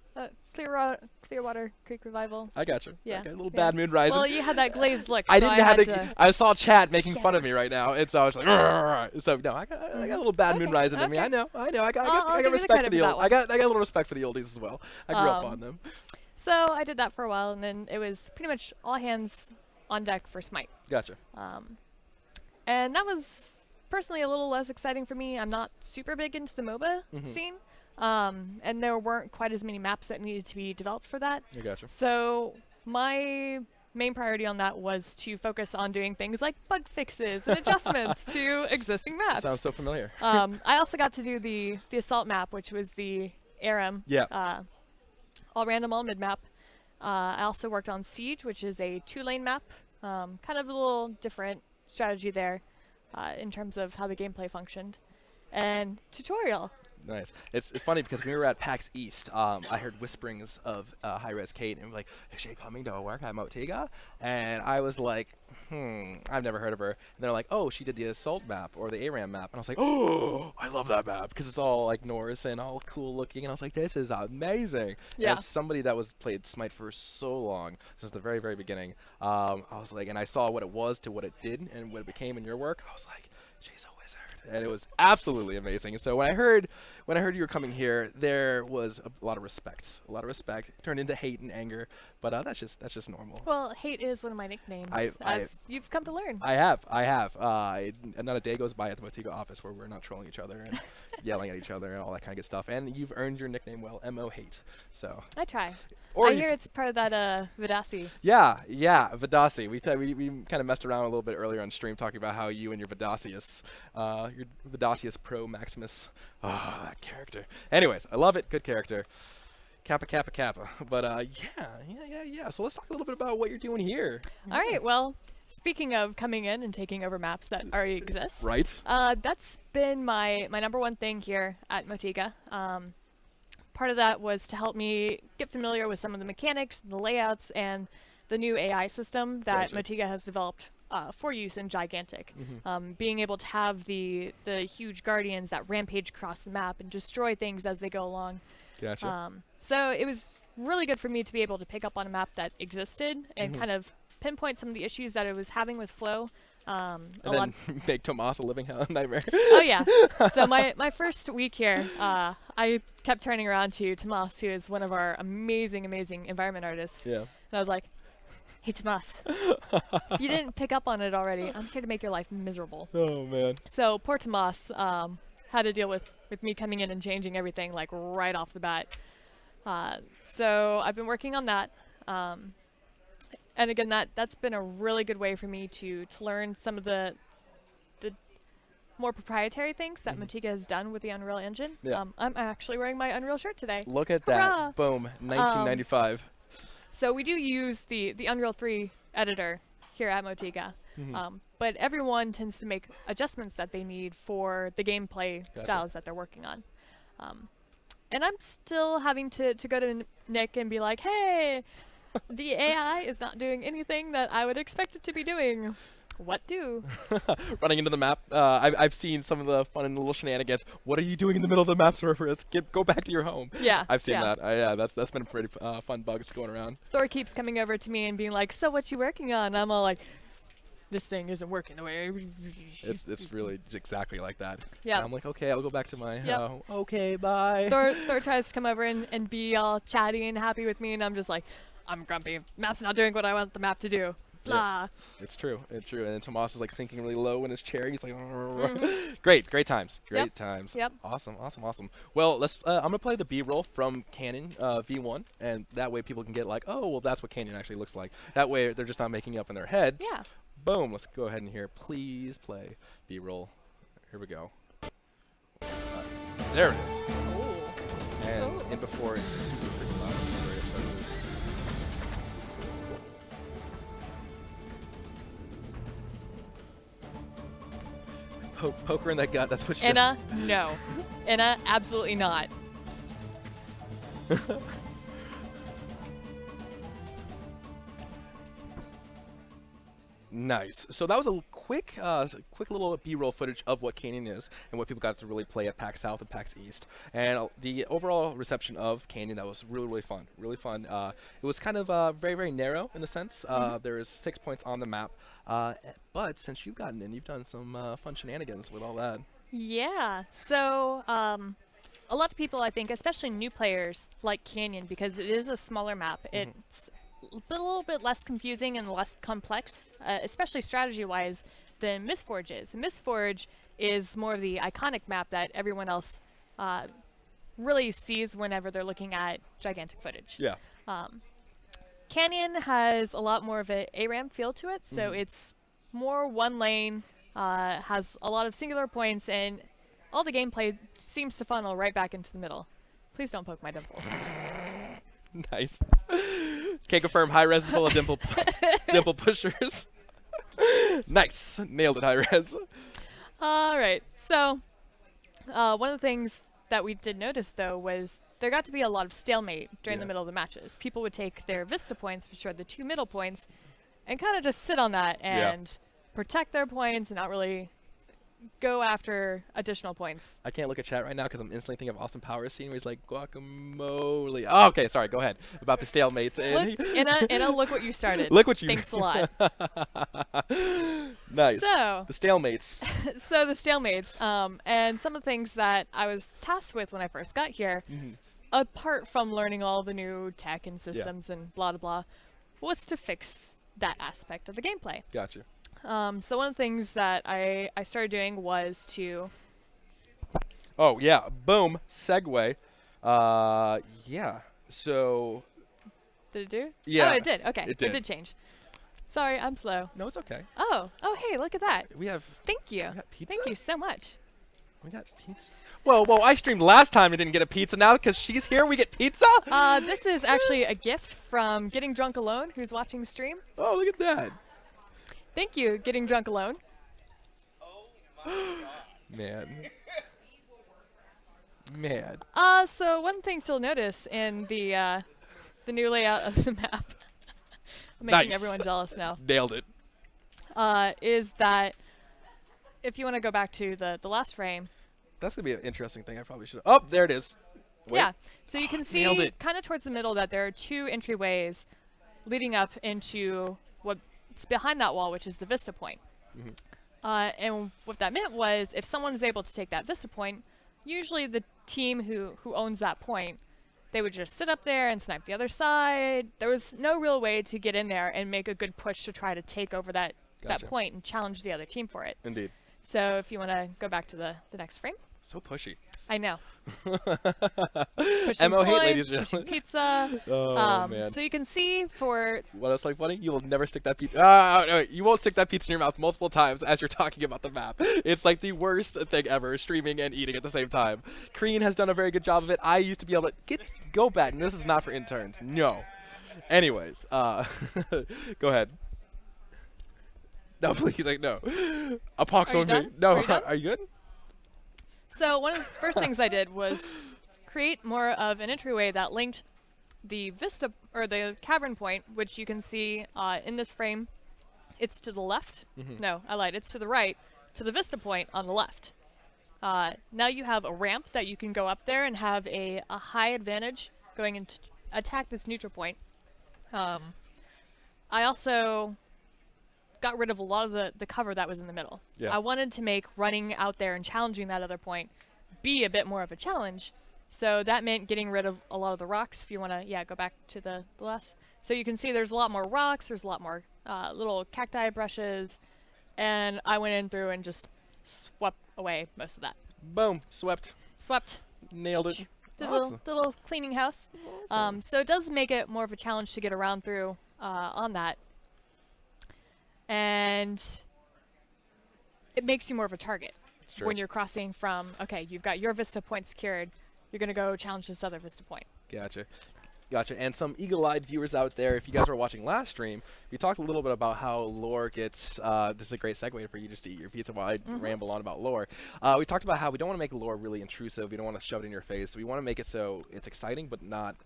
Clearwater Creek Revival. I gotcha. Yeah. Okay, a little Yeah. bad mood rising. Well, you had that glazed look. I so didn't I have had to. I saw chat making fun of me right now, and so I was like, "Rrrr." So no, I got a little bad mood Okay, rising in me. okay. I know. I I'll got give you the respect for credit the for that old. I got a little respect for the oldies as well. I grew up on them. So I did that for a while, and then it was pretty much all hands on deck for Smite. Gotcha. And that was personally a little less exciting for me. I'm not super big into the MOBA scene. And there weren't quite as many maps that needed to be developed for that. I gotcha. So my main priority on that was to focus on doing things like bug fixes and adjustments to existing maps. Sounds so familiar. I also got to do the assault map, which was the ARM. Yeah. All random, all mid map. I also worked on Siege, which is a 2-lane map. Kind of a little different strategy there in terms of how the gameplay functioned. And Tutorial. Nice. It's funny because when we were at PAX East, I heard whisperings of High-Res Kate, and like, is she coming to work at Motiga? And I was like, I've never heard of her. And they're like, oh, she did the Assault map or the ARAM map. And I was like, oh, I love that map because it's all like Norse and all cool looking. And I was like, this is amazing. Yeah. As somebody that played Smite for so long, since the very, very beginning, I was like, and I saw what it was to what it did and what it became in your work. I was like, she's a wizard. And it was absolutely amazing. So when I heard you were coming here, there was a lot of respect. It turned into hate and anger, but that's just normal. Well, hate is one of my nicknames, as you've come to learn. I have. Not a day goes by at the Motiga office where we're not trolling each other and yelling at each other and all that kind of good stuff. And you've earned your nickname well, MO Hate. So. I try. Or I hear it's part of that Vidasi. Yeah, Vidasi. We kind of messed around a little bit earlier on stream talking about how you and your Vidasius Pro Maximus, that character. Anyways, I love it. Good character. Kappa. But yeah. So let's talk a little bit about what you're doing here. All right. Well, speaking of coming in and taking over maps that already exist, Right. That's been my number one thing here at Motiga. Part of that was to help me get familiar with some of the mechanics, the layouts, and the new AI system that Gotcha. Motiga has developed for use in Gigantic. Being able to have the huge guardians that rampage across the map and destroy things as they go along. Gotcha. So it was really good for me to be able to pick up on a map that existed and kind of pinpoint some of the issues that it was having with flow. And then make Tomas a living hell nightmare. Oh yeah. So my first week here, I kept turning around to Tomas, who is one of our amazing environment artists. Yeah. And I was like, hey Tomas, if you didn't pick up on it already, I'm here to make your life miserable. Oh man. So poor Tomas had to deal with me coming in and changing everything like right off the bat. So I've been working on that. And again, that's been a really good way for me to learn some of the more proprietary things that Motiga has done with the Unreal Engine. Yeah. I'm actually wearing my Unreal shirt today. Look at Hurrah! that. Boom. 1995. So we do use the Unreal 3 editor here at Motiga. But everyone tends to make adjustments that they need for the gameplay styles that they're working on. And I'm still having to go to Nick and be like, hey, the AI is not doing anything that I would expect it to be doing. What do? Running into the map. I've seen some of the fun and little shenanigans. What are you doing in the middle of the map surface? Go back to your home. Yeah. I've seen that. Yeah, that's been pretty fun bugs going around. Thor keeps coming over to me and being like, so what you working on? I'm all like, this thing isn't working the way. It's really exactly like that. Yeah. And I'm like, okay, I'll go back to my. Yep. Okay, bye. Thor tries to come over and be all chatty and happy with me, and I'm just like, I'm grumpy. Map's not doing what I want the map to do. Blah. It's true. And then Tomas is like sinking really low in his chair. He's like, great times. Great times. Yep. Awesome. Well, I'm gonna play the B-roll from Canon V1, and that way people can get like, oh, well, that's what Canon actually looks like. That way they're just not making it up in their heads. Yeah. Boom. Let's go ahead and here. Please play B-roll. Here we go. There it is. Ooh. And in before it's super freaking loud. Poke her in that gut. That's what she does. Inna, no. Inna, absolutely not. Nice. So that was a quick little B-roll footage of what Canyon is and what people got to really play at PAX South and PAX East. And the overall reception of Canyon, that was really, really fun. Really fun. It was kind of very, very narrow in the sense. There is 6 points on the map. But since you've gotten in, you've done some fun shenanigans with all that. Yeah. So, a lot of people, I think, especially new players, like Canyon because it is a smaller map. It's a little bit less confusing and less complex, especially strategy-wise, than Mistforge is. Mistforge is more of the iconic map that everyone else really sees whenever they're looking at gigantic footage. Yeah. Canyon has a lot more of an ARAM feel to it, so it's more one lane, has a lot of singular points, and all the gameplay seems to funnel right back into the middle. Please don't poke my dimples. Nice. Can confirm high res is full of dimple pushers. Nice. Nailed it, high res. All right. So, one of the things that we did notice, though, was there got to be a lot of stalemate during the middle of the matches. People would take their Vista points, which are the 2 middle points, and kind of just sit on that and protect their points and not really go after additional points. I can't look at chat right now because I'm instantly thinking of Austin Powers scene where he's like, guacamole. Oh, okay, sorry, go ahead. About the stalemates. Look, Inna, look what you started. Look what you Thanks a lot. Nice. So, The stalemates. so the stalemates, and some of the things that I was tasked with when I first got here, apart from learning all the new tech and systems and blah, blah, blah, was to fix that aspect of the gameplay. Gotcha. So one of the things that I started doing was to... Oh, yeah. Boom. Segue. Yeah. So... Did it do? Yeah. Oh, it did. Okay. It did. It did change. Sorry, I'm slow. No, it's okay. Oh, hey, look at that. We have... Thank you. We got pizza? Thank you so much. We got pizza. Whoa, I streamed last time and didn't get a pizza. Now because she's here, we get pizza? This is actually a gift from Getting Drunk Alone, who's watching the stream. Oh, look at that. Thank you, Getting Drunk Alone. Man. So one thing to notice in the new layout of the map, I'm making Nice. everyone jealous now, Nailed it. is that if you want to go back to the last frame, That's going to be an interesting thing. I probably should. Oh, there it is. Wait. yeah, so you can Nailed see it. kind of towards the middle that there are 2 entryways leading up into what's behind that wall, which is the Vista point. And what that meant was if someone was able to take that Vista point, usually the team who owns that point, they would just sit up there and snipe the other side. There was no real way to get in there and make a good push to try to take over that Gotcha. point and challenge the other team for it. Indeed. So if you want to go back to the next frame. So pushy. I know. Pushing MO hate, points, ladies and pushing gentlemen. pizza. Oh, man. So you can see for What else like funny? You will never stick that pizza. No, you won't stick that pizza in your mouth multiple times as you're talking about the map. It's like the worst thing ever, streaming and eating at the same time. Kreen has done a very good job of it. I used to be able to go back, and this is not for interns. No. Anyways, go ahead. No, please, like no. A pox Are you on me. done? No, Are you done? are you good? So one of the first things I did was create more of an entryway that linked the Vista or the cavern point, which you can see in this frame. It's to the left. No, I lied. It's to the right, to the Vista point on the left. Now you have a ramp that you can go up there and have a high advantage going into attack this neutral point. I also got rid of a lot of the cover that was in the middle. Yeah. I wanted to make running out there and challenging that other point be a bit more of a challenge. So that meant getting rid of a lot of the rocks. If you want to, go back to the last. So you can see there's a lot more rocks. There's a lot more little cacti brushes. And I went in through and just swept away most of that. Boom. Swept. Swept. Nailed it. Did Awesome. a little cleaning house. So it does make it more of a challenge to get around through on that. And it makes you more of a target It's true. when you're crossing from, okay, you've got your Vista point secured, you're going to go challenge this other Vista point. Gotcha. Gotcha. And some eagle-eyed viewers out there, if you guys were watching last stream, we talked a little bit about how lore gets. This is a great segue for you just to eat your pizza while I ramble on about lore. We talked about how we don't want to make lore really intrusive. We don't want to shove it in your face. We want to make it so it's exciting, but not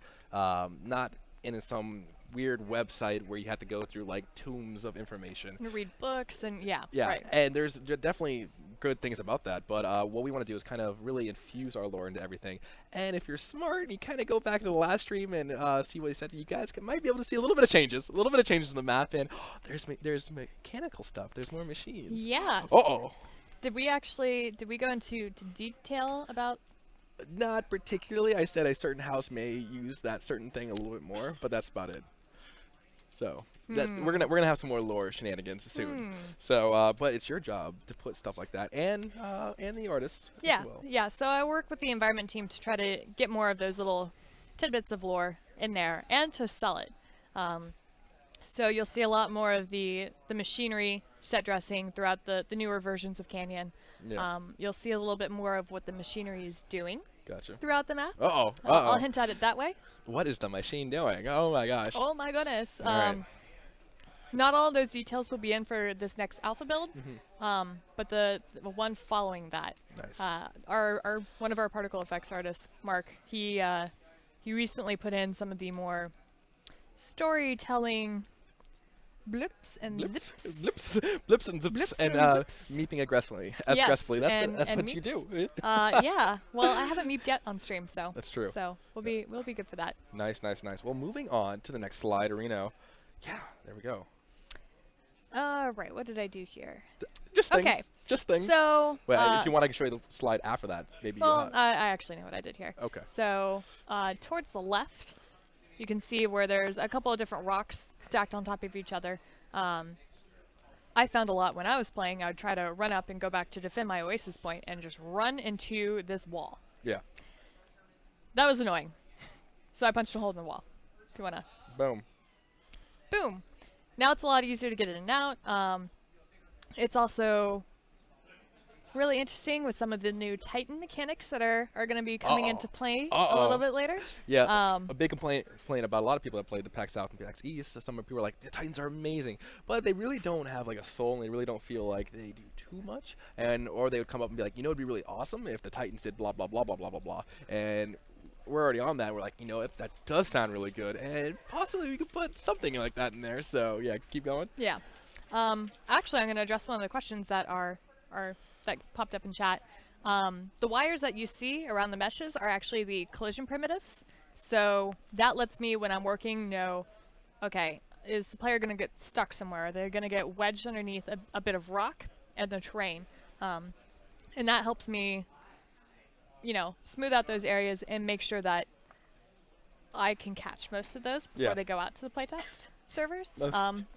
in some weird website where you have to go through like tomes of information. You read books and yeah. Yeah, and there's definitely good things about that, but what we want to do is kind of really infuse our lore into everything. And if you're smart and you kind of go back to the last stream and see what he said, you guys might be able to see a little bit of changes in the map, and there's mechanical stuff, there's more machines. Yes. Uh-oh. Did we go into detail about? Not particularly. I said a certain house may use that certain thing a little bit more, but that's about it. So that we're gonna have some more lore shenanigans soon. So, but it's your job to put stuff like that, and the artists as well. Yeah. So I work with the environment team to try to get more of those little tidbits of lore in there, and to sell it. So you'll see a lot more of the machinery set dressing throughout the newer versions of Canyon. Yeah. You'll see a little bit more of what the machinery is doing Gotcha. throughout the map. Uh-oh. I'll hint at it that way. What is the machine doing? Oh my gosh. Oh my goodness. All right. Not all of those details will be in for this next alpha build, but the one following that. Nice. Our one of our particle effects artists, Mark, he recently put in some of the more storytelling blips and zips. Blips and zips, Blips and and zips. meeping aggressively. Yes, Aggressively. That's and what you meeps. do. Yeah. Well, I haven't meeped yet on stream, so That's true. So we'll be good for that. Nice. Well, moving on to the next slide, Reno. Yeah, there we go. Right. What did I do here? Just things. Okay. Just things. So. Well, if you want, I can show you the slide after that. Maybe. Well, I actually know what I did here. Okay. So, towards the left, you can see where there's a couple of different rocks stacked on top of each other. I found a lot when I was playing. I would try to run up and go back to defend my oasis point and just run into this wall. Yeah. That was annoying. So I punched a hole in the wall. If you wanna. Boom. Boom. Now it's a lot easier to get in and out. It's also really interesting with some of the new Titan mechanics that are going to be coming into play a little bit later. Yeah, a big complaint about a lot of people that played the PAX South and PAX East. Some people are like, the Titans are amazing, but they really don't have like a soul, and they really don't feel like they do too much. Or they would come up and be like, it'd be really awesome if the Titans did blah blah blah blah blah blah blah. And we're already on that. We're like, that does sound really good, and possibly we could put something like that in there. So yeah, keep going. Yeah. Actually, I'm going to address one of the questions that that popped up in chat. The wires that you see around the meshes are actually the collision primitives. So that lets me, when I'm working, know, okay, is the player going to get stuck somewhere? Are they going to get wedged underneath a bit of rock and the terrain? And that helps me, smooth out those areas and make sure that I can catch most of those before they go out to the playtest servers.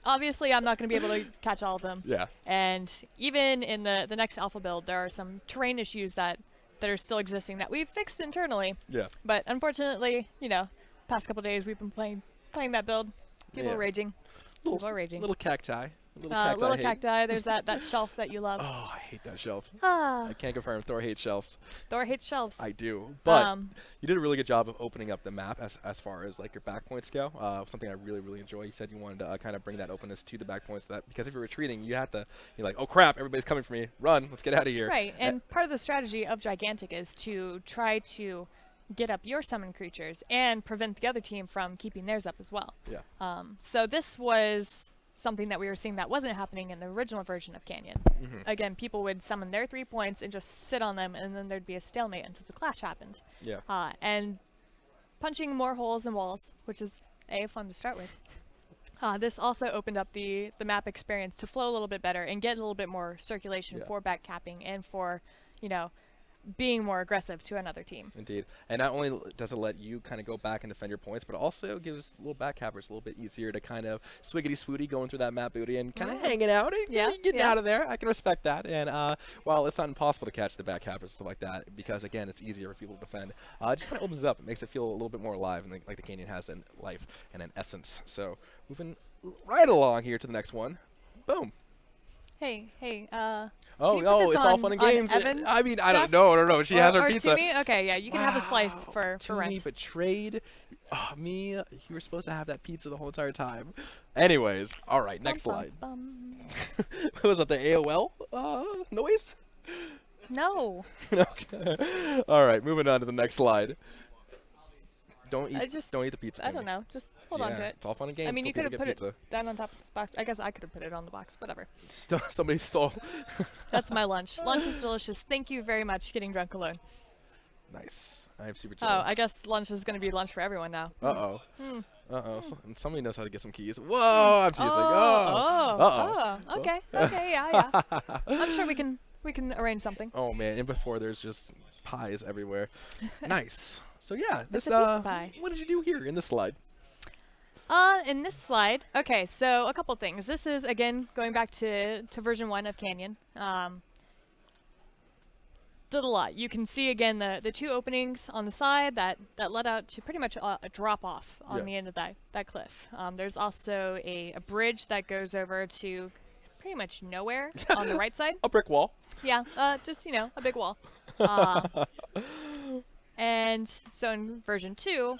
Obviously, I'm not going to be able to catch all of them. Yeah. And even in the next alpha build, there are some terrain issues that are still existing that we've fixed internally. Yeah. But unfortunately, past couple days we've been playing that build. People are raging. People are raging. Little cacti. Little cacti. There's that shelf that you love. Oh, I hate that shelf. Ah. I can't confirm. Thor hates shelves. Thor hates shelves. I do, but you did a really good job of opening up the map as far as like your back points go. Something I really enjoy. You said you wanted to kind of bring that openness to the back points, because if you're retreating, you're like, oh crap, everybody's coming for me. Run, let's get out of here. Right, and part of the strategy of Gigantic is to try to get up your summon creatures and prevent the other team from keeping theirs up as well. Yeah. So this was something that we were seeing that wasn't happening in the original version of Canyon. Again, people would summon their 3 points and just sit on them, and then there'd be a stalemate until the clash happened. Yeah. And punching more holes in walls, which is fun to start with. This also opened up the map experience to flow a little bit better and get a little bit more circulation for back capping and for, being more aggressive to another team. Indeed. And not only does it let you kind of go back and defend your points, but also gives little back cappers a little bit easier to kind of swiggity-swooty going through that map booty and kind of hanging out and getting out of there. I can respect that. And while it's not impossible to catch the back cappers and stuff like that, because again, it's easier for people to defend, it just kind of opens it up. It makes it feel a little bit more alive, and like the Canyon has in life and an essence. So moving right along here to the next one. Boom. Hey, hey, Oh you put no, this it's all on- fun and on games. Evan's I mean, I don't desk? know. No, she has her or pizza. Tumi? Okay, yeah, you can have a slice for Tumi rent. betrayed me. You were supposed to have that pizza the whole entire time. Anyways, all right, next Bum, slide. bum, bum. What was that? The AOL noise? No, Okay. All right, moving on to the next slide. Don't I eat. just, Don't eat the pizza. I don't Tumi. know. Just hold on to Yeah, it. it's all fun and games. I mean, till you could have people put get it down on top of this box. I guess I could have put it on the box. Whatever. Somebody stole. That's my lunch. Lunch is delicious. Thank you very much. Getting drunk alone. Nice. I am super Oh, jealous. I guess lunch is going to be lunch for everyone now. Uh-oh. Hmm. Uh-oh. And somebody knows how to get some keys. Whoa, I'm teasing. Oh, Uh-oh. oh, okay, okay, yeah, yeah. I'm sure we can arrange something. Oh, man. And before, there's just pies everywhere. Nice. So, yeah. This, It's a pizza pie. what did you do here in this slide? In this slide, okay, so a couple things. This is, again, going back to version 1 of Canyon. Did a lot. You can see, again, the two openings on the side that led out to pretty much a drop-off on Yeah. the end of that cliff. There's also a bridge that goes over to pretty much nowhere on the right side. A brick wall. Yeah, just, a big wall. And so in version 2,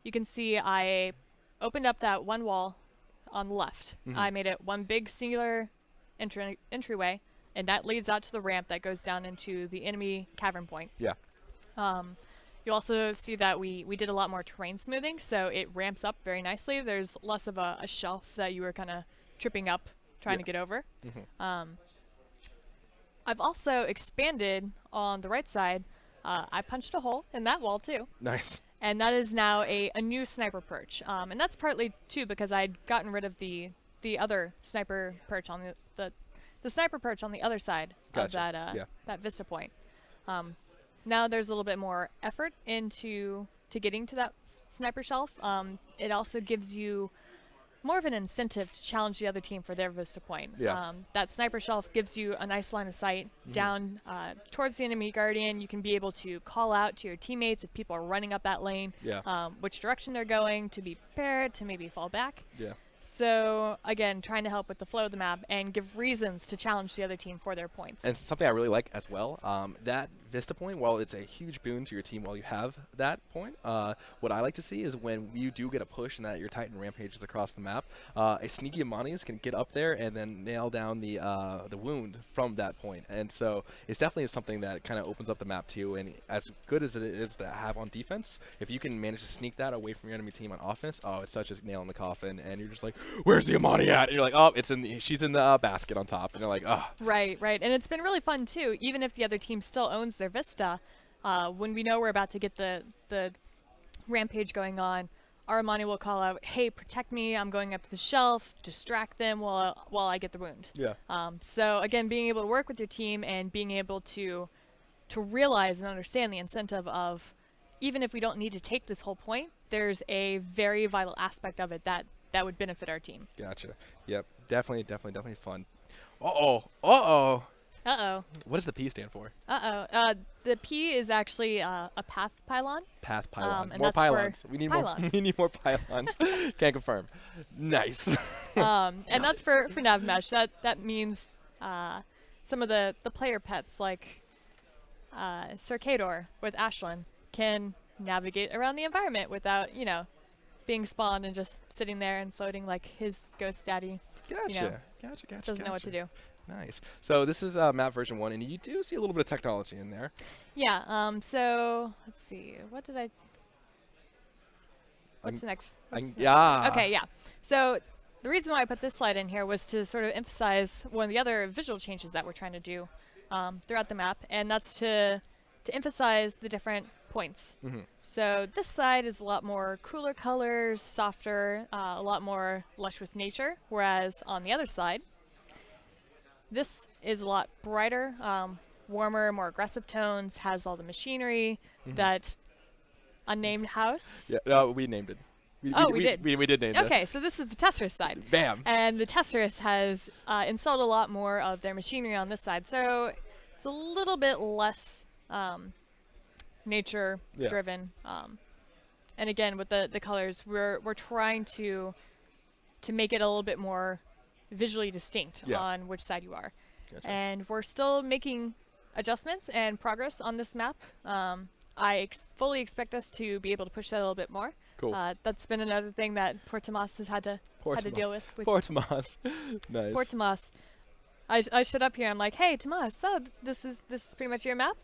you can see I opened up that one wall on the left. I made it one big singular entryway, and that leads out to the ramp that goes down into the enemy cavern point. Yeah. You also see that we did a lot more terrain smoothing, so it ramps up very nicely. There's less of a shelf that you were kind of tripping up trying to get over. I've also expanded on the right side. I punched a hole in that wall too, Nice. and that is now a new sniper perch. And that's partly too because I'd gotten rid of the other sniper perch on the sniper perch on the other side of Gotcha. that that vista point. Now there's a little bit more effort into getting to that sniper shelf. It also gives you more of an incentive to challenge the other team for their vista point. Yeah. That sniper shelf gives you a nice line of sight down towards the enemy guardian. You can be able to call out to your teammates if people are running up that lane, Yeah. which direction they're going, to be prepared, to maybe fall back. Yeah. So again, trying to help with the flow of the map and give reasons to challenge the other team for their points. And something I really like as well, that Vista point, while it's a huge boon to your team while you have that point, what I like to see is when you do get a push and that your Titan rampages across the map, a sneaky Amani's can get up there and then nail down the wound from that point. And so it's definitely something that kind of opens up the map too. And as good as it is to have on defense, if you can manage to sneak that away from your enemy team on offense, oh, it's such a nail in the coffin. And you're just like, where's the Amani at? And you're like, oh, she's in the basket on top. And you're like, oh. Right. And it's been really fun too, even if the other team still owns their Vista. When we know we're about to get the rampage going on, our Amani will call out, hey, protect me, I'm going up to the shelf, distract them while I get the wound. Yeah. So again, being able to work with your team and being able to realize and understand the incentive of, even if we don't need to take this whole point, there's a very vital aspect of it that would benefit our team. Gotcha. Yep. Definitely fun. Uh-oh. Uh-oh. Uh-oh. What does the P stand for? Uh-oh. The P is actually a path pylon. Path pylon. And More that's for pylons. We need pylons. more. We need more pylons. Can't confirm. Nice. And that's for nav mesh. That means some of the player pets like Circador with Ashlyn can navigate around the environment without, being spawned and just sitting there and floating like his ghost daddy. Gotcha. Gotcha. Doesn't know what to do. Nice. So this is map version 1, and you do see a little bit of technology in there. Yeah. So let's see. What's the next? Yeah. Okay. Yeah. So the reason why I put this slide in here was to sort of emphasize one of the other visual changes that we're trying to do throughout the map, and that's to emphasize the different points. So this side is a lot more cooler colors, softer, a lot more lush with nature, whereas on the other side, this is a lot brighter, warmer, more aggressive tones, has all the machinery, that unnamed house. Yeah. No, we named it. We did. We did name it. Okay, so this is the Tesserus side. Bam. And the Tesserus has installed a lot more of their machinery on this side, so it's a little bit less nature driven. And again, with the colors, we're trying to make it a little bit more visually distinct Yeah. on which side you are. Gotcha. And we're still making adjustments and progress on this map. I fully expect us to be able to push that a little bit more. Cool. That's been another thing that Poor Tomas has had to deal with. Poor Tomas. Nice. Poor Tomas. I showed up here. I'm like, hey, Tomas, so this is pretty much your map.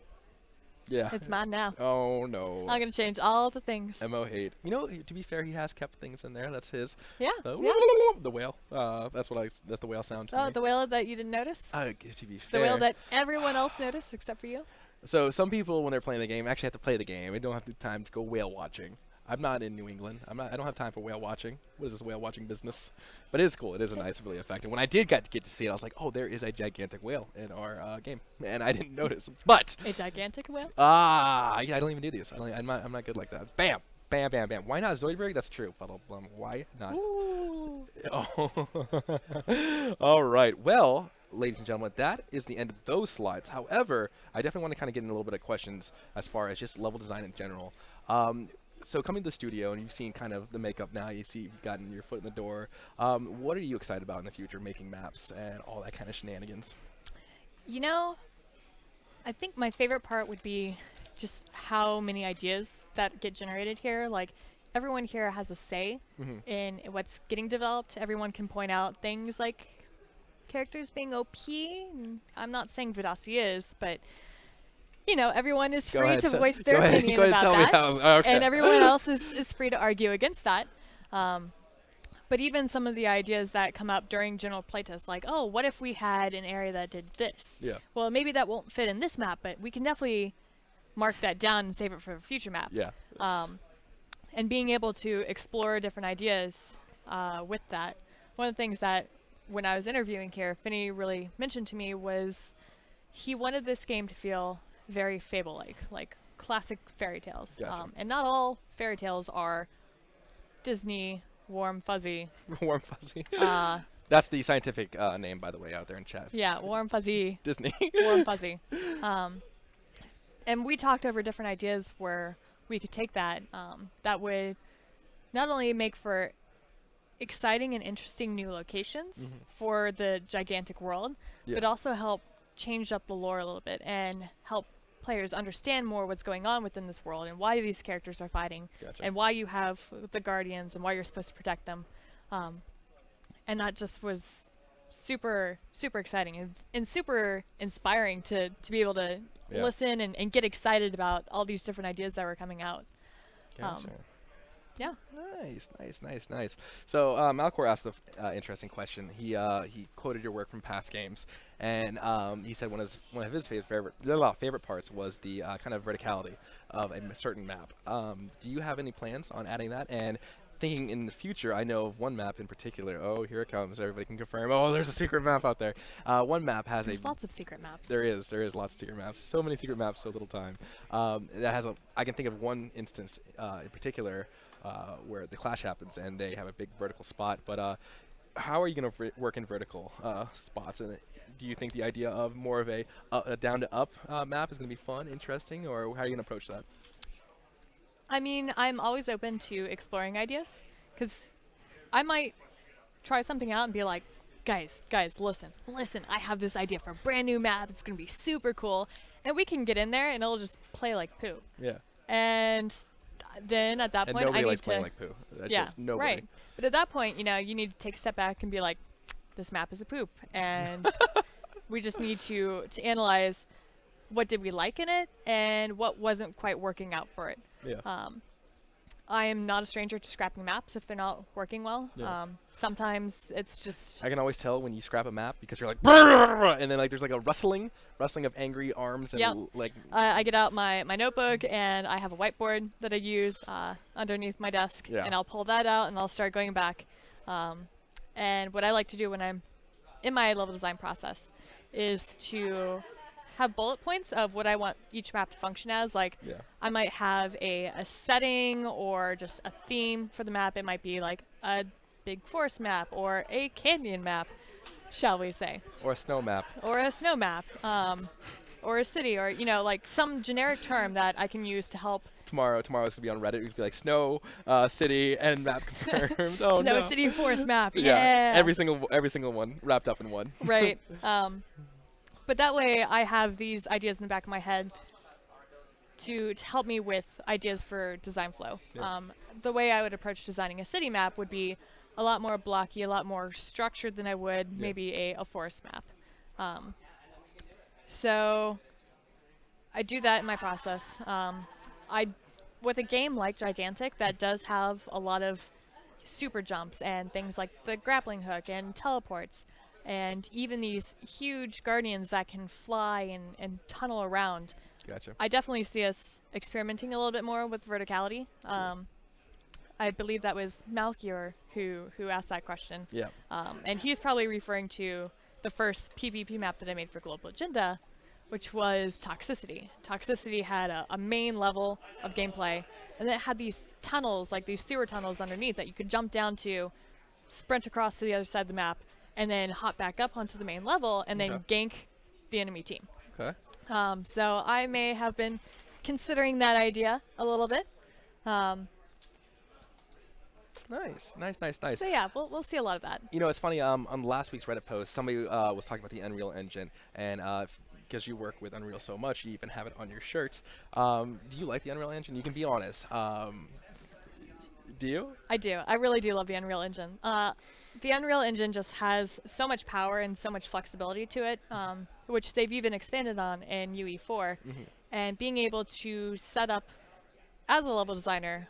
Yeah. It's mine now. Oh no. I'm gonna change all the things. Mo hate. You know, to be fair, he has kept things in there. That's his. Yeah. The, Yeah. the whale. That's the whale sound. To Oh, me. the whale that you didn't notice. To be The fair. whale that everyone else noticed except for you. So some people, when they're playing the game, actually have to play the game. They don't have the time to go whale watching. I'm not in New England. I don't have time for whale watching. What is this whale watching business? But it is cool. It is a nice, really effective. When I did get to see it, I was like, oh, there is a gigantic whale in our game, and I didn't notice. But A gigantic whale. yeah, I don't even do these. I'm not good like that. Bam, bam, bam, bam. Why not Zoidberg? That's true. But why not? Ooh. Oh. All right. Well, ladies and gentlemen, that is the end of those slides. However, I definitely want to kind of get in a little bit of questions as far as just level design in general. So coming to the studio, and you've seen kind of the makeup now, you see you've gotten your foot in the door. What are you excited about in the future, making maps and all that kind of shenanigans? You know, I think my favorite part would be just how many ideas that get generated here. Like, everyone here has a say in what's getting developed. Everyone can point out things like characters being OP. And I'm not saying Vidasi is, but you know, everyone is Go free ahead, to so- voice go their ahead- opinion go ahead and about tell me that, how- okay. and everyone else is free to argue against that. But even some of the ideas that come up during general playtest, like, oh, what if we had an area that did this? Yeah. Well, maybe that won't fit in this map, but we can definitely mark that down and save it for a future map. Yeah. And being able to explore different ideas with that. One of the things that when I was interviewing here, Finny really mentioned to me was he wanted this game to feel very fable-like, like classic fairy tales. Gotcha. And not all fairy tales are Disney, warm, fuzzy. Warm fuzzy. That's the scientific name, by the way, out there in chat. Yeah, warm, fuzzy, Disney. warm, fuzzy. And we talked over different ideas where we could take that. That would not only make for exciting and interesting new locations for the gigantic world, Yeah. but also help change up the lore a little bit and help players understand more what's going on within this world and why these characters are fighting Gotcha. and why you have the guardians and why you're supposed to protect them. And that just was super, super exciting and super inspiring to be able to Yeah. listen and get excited about all these different ideas that were coming out. Gotcha. Yeah. Nice. So Malcor asked the interesting question. He quoted your work from past games, and he said one of his favorite parts was the kind of verticality of a certain map. Do you have any plans on adding that? And thinking in the future, I know of one map in particular. Oh, here it comes. Everybody can confirm. Oh, there's a secret map out there. One map has There's lots of secret maps. There is lots of secret maps. So many secret maps, so little time. That has I can think of one instance in particular where the clash happens and they have a big vertical spot. But how are you going to work in vertical spots? And do you think the idea of more of a down to up map is going to be fun, interesting, or how are you going to approach that? I mean, I'm always open to exploring ideas because I might try something out and be like, guys, listen, I have this idea for a brand new map. It's going to be super cool. And we can get in there and it'll just play like poo. Yeah. And then at that And point, I nobody need likes to. playing like poo. That's Yeah, just nobody. right. But at that point, you know, you need to take a step back and be like, this map is a poop. And we just need to analyze what did we like in it and what wasn't quite working out for it. Yeah. I am not a stranger to scrapping maps if they're not working well. Yeah. Sometimes it's just I can always tell when you scrap a map because you're like, "Brrrr!" And then like there's like a rustling of angry arms and Yep. like I get out my notebook and I have a whiteboard that I use underneath my desk, Yeah. and I'll pull that out and I'll start going back. And what I like to do when I'm in my level design process is to have bullet points of what I want each map to function as. Like, Yeah. I might have a setting or just a theme for the map. It might be like a big forest map or a canyon map, shall we say. or a snow map. Or a snow map, or a city, or like some generic term that I can use to help. Tomorrow's gonna be on Reddit. It'd be like snow, city, and map confirmed. Oh Snow no. City Forest map. Yeah. Every single one wrapped up in one. Right. But that way I have these ideas in the back of my head to help me with ideas for design flow. Yeah. The way I would approach designing a city map would be a lot more blocky, a lot more structured than I would maybe a forest map. So I do that in my process. With a game like Gigantic that does have a lot of super jumps and things like the grappling hook and teleports, and even these huge guardians that can fly and tunnel around. Gotcha. I definitely see us experimenting a little bit more with verticality. I believe that was Malkior who asked that question. Yeah. And he's probably referring to the first PvP map that I made for Global Agenda, which was Toxicity. Toxicity had a main level of gameplay, and then it had these tunnels, like these sewer tunnels underneath that you could jump down to, sprint across to the other side of the map, and then hop back up onto the main level, and then gank the enemy team. Okay. So I may have been considering that idea a little bit. Nice. So yeah, we'll see a lot of that. It's funny. On last week's Reddit post, somebody was talking about the Unreal Engine, and because you work with Unreal so much, you even have it on your shirts. Do you like the Unreal Engine? You can be honest. Do you? I do. I really do love the Unreal Engine. The Unreal Engine just has so much power and so much flexibility to it, which they've even expanded on in UE4. Mm-hmm. And being able to set up as a level designer,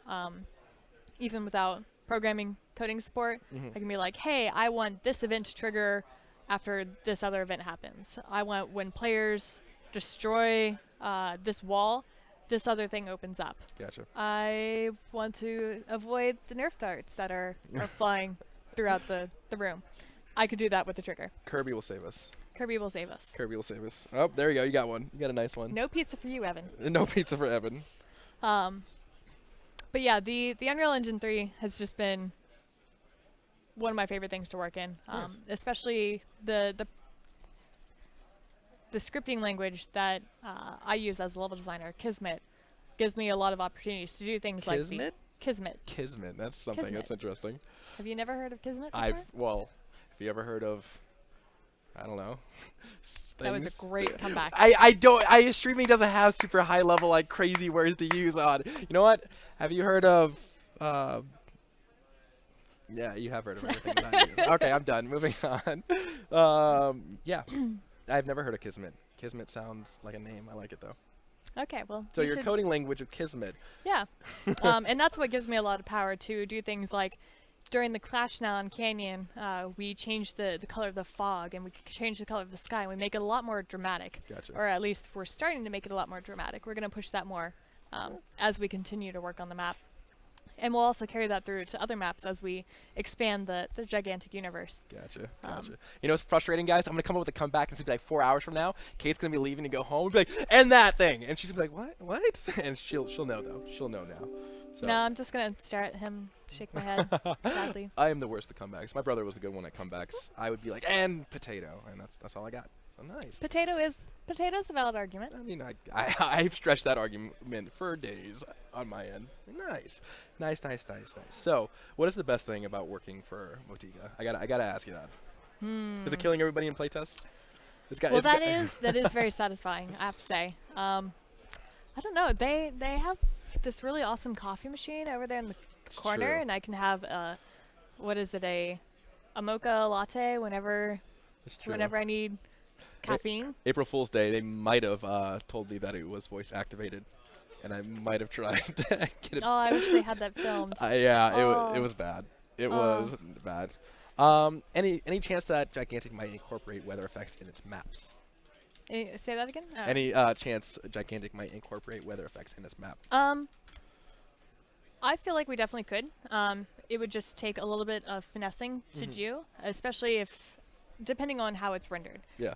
even without programming coding support, I can be like, hey, I want this event to trigger after this other event happens. I want when players destroy this wall, this other thing opens up. Gotcha. I want to avoid the Nerf darts that are flying throughout the room. I could do that with the trigger. Kirby will save us. Kirby will save us. Kirby will save us. Oh, there you go. You got one. You got a nice one. No pizza for you, Evan. No pizza for Evan. But yeah, the Unreal Engine 3 has just been one of my favorite things to work in. Nice. Especially the scripting language that I use as a level designer, Kismet, gives me a lot of opportunities to do things like Kismet? Kismet. Kismet. That's something. Kismet. That's interesting. Have you never heard of Kismet before? Well, have you ever heard of? I don't know. That was a things? great comeback. I don't. Streaming doesn't have super high level like crazy words to use on. You know what? Have you heard of? Yeah, you have heard of everything that I use. Okay, I'm done. Moving on. Yeah, I've never heard of Kismet. Kismet sounds like a name. I like it though. Okay, well. So you your should- coding language of Kismet. Yeah. And that's what gives me a lot of power to do things like during the Clash now in Canyon, we change the color of the fog, and we change the color of the sky, and we make it a lot more dramatic. Gotcha. Or at least we're starting to make it a lot more dramatic. We're going to push that more as we continue to work on the map. And we'll also carry that through to other maps as we expand the gigantic universe. Gotcha. You know what's frustrating, guys? I'm going to come up with a comeback and it's going to be like 4 hours from now. Kate's going to be leaving to go home and be like, and that thing. And she's going to be like, what? And she'll know, though. She'll know now. So. No, I'm just going to stare at him, shake my head sadly. I am the worst at comebacks. My brother was the good one at comebacks. I would be like, and potato. And that's all I got. So nice. Potato's a valid argument. I mean, I've stretched that argument for days on my end. Nice. So, what is the best thing about working for Motiga? I gotta ask you that. Is it killing everybody in playtests? Well, that is very satisfying, I have to say. I don't know. They have this really awesome coffee machine over there in the corner, true. and I can have a mocha latte whenever I need caffeine. April Fool's Day, they might have told me that it was voice activated, and I might have tried to get it. Oh, I wish they had that filmed. It was bad. It was bad. Any chance that Gigantic might incorporate weather effects in its maps? Say that again? Oh. Any chance Gigantic might incorporate weather effects in its map? I feel like we definitely could. It would just take a little bit of finessing to do, especially depending on how it's rendered. Yeah.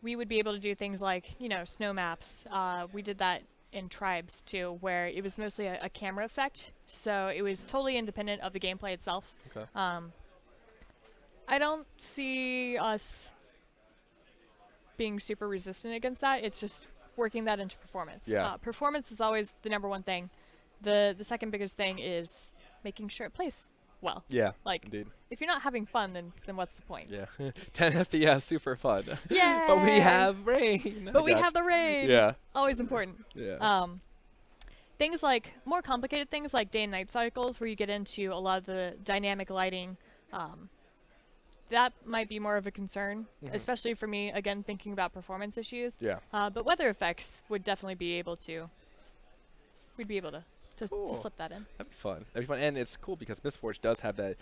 We would be able to do things like, snow maps. We did that in Tribes too, where it was mostly a camera effect, so it was totally independent of the gameplay itself. Okay. I don't see us being super resistant against that. It's just working that into performance. Yeah. Performance is always the number one thing. The second biggest thing is making sure it plays well. Yeah. Like, Indeed. if you're not having fun, then what's the point? Yeah. 10 FPS, super fun. Yay! But we have rain. But we have the rain. Yeah. Always important. Yeah. Things like more complicated things like day and night cycles, where you get into a lot of the dynamic lighting. That might be more of a concern, especially for me. Again, thinking about performance issues. Yeah. But weather effects would definitely be able to. We'd be able to Cool. slip that in. That'd be fun. That'd be fun, and it's cool because Mistforge does have that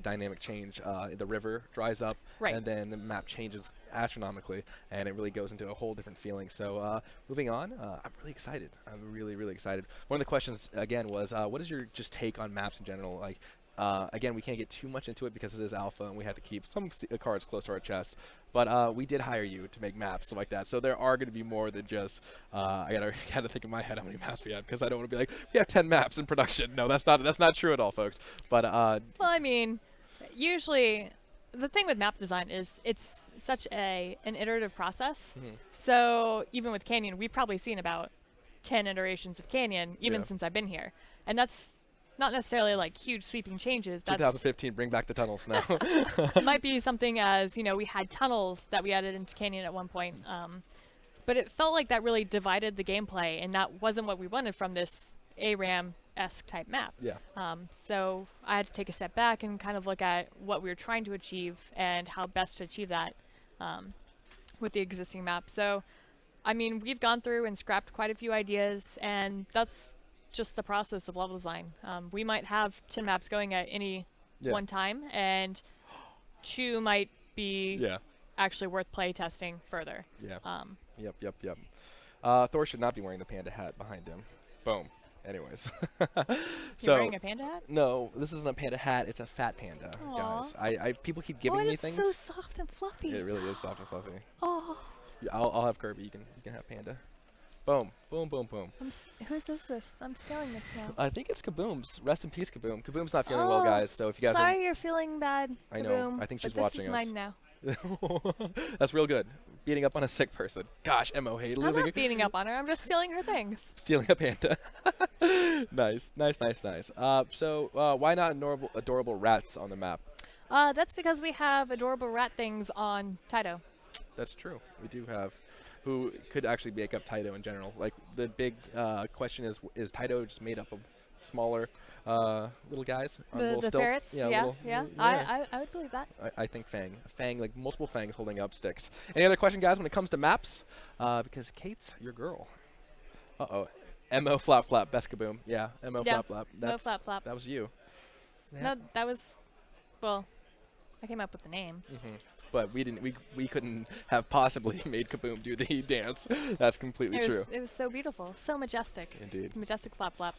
dynamic change. The river dries up, Right. and then the map changes astronomically, and it really goes into a whole different feeling. So, moving on, I'm really excited. I'm really, really excited. One of the questions again was, what is your just take on maps in general? Like, again, we can't get too much into it because it is alpha, and we have to keep some cards close to our chest. But we did hire you to make maps, stuff like that. So there are going to be more than just. I gotta think in my head how many maps we have, because I don't want to be like, we have 10 maps in production. No, that's not true at all, folks. But Well, I mean, usually the thing with map design is it's such an iterative process. So even with Canyon, we've probably seen about 10 iterations of Canyon, even Yeah. since I've been here, and that's not necessarily like huge sweeping changes. That's 2015, bring back the tunnels now. it might be something as, we had tunnels that we added into Canyon at one point. But it felt like that really divided the gameplay, and that wasn't what we wanted from this ARAM-esque type map. Yeah. So I had to take a step back and kind of look at what we were trying to achieve and how best to achieve that with the existing map. So, I mean, we've gone through and scrapped quite a few ideas, and that's just the process of level design. We might have 10 maps going at any one time, and 2 might be Yeah. actually worth play testing further. Yeah. Yep. Thor should not be wearing the panda hat behind him. Boom. Anyways. You're wearing a panda hat? No, this isn't a panda hat. It's a fat panda, guys. I people keep giving me things. It's so soft and fluffy. It really is soft and fluffy. Oh. Yeah, I'll have Kirby. You can have panda. Boom. Who's this? I'm stealing this now. I think it's Kaboom's. Rest in peace, Kaboom. Kaboom's not feeling well, guys. So if you guys sorry you're feeling bad, I know. Kaboom, I think she's but watching this is us. mine now. That's real good. Beating up on a sick person. Gosh, Mo, hey, I'm living not beating up on her. I'm just stealing her things. stealing a panda. Nice. So why not adorable rats on the map? That's because we have adorable rat things on Taito. That's true. We do have, who could actually make up Taito in general. Like, the big question is Taito just made up of smaller little guys on little The stilts? ferrets? Yeah. I would believe that. I think Fang, like multiple fangs holding up sticks. Any other question, guys, when it comes to maps? Because Kate's your girl. Uh-oh. M.O. Flap Flap, best Kaboom. Yeah, M.O. Yeah, Flap Flap. Mo Flap Flap. That was you. No, that was, well, I came up with the name. But we couldn't have possibly made Kaboom do the dance. That's completely true. It was so beautiful, so majestic. Indeed. Majestic Flap Flap.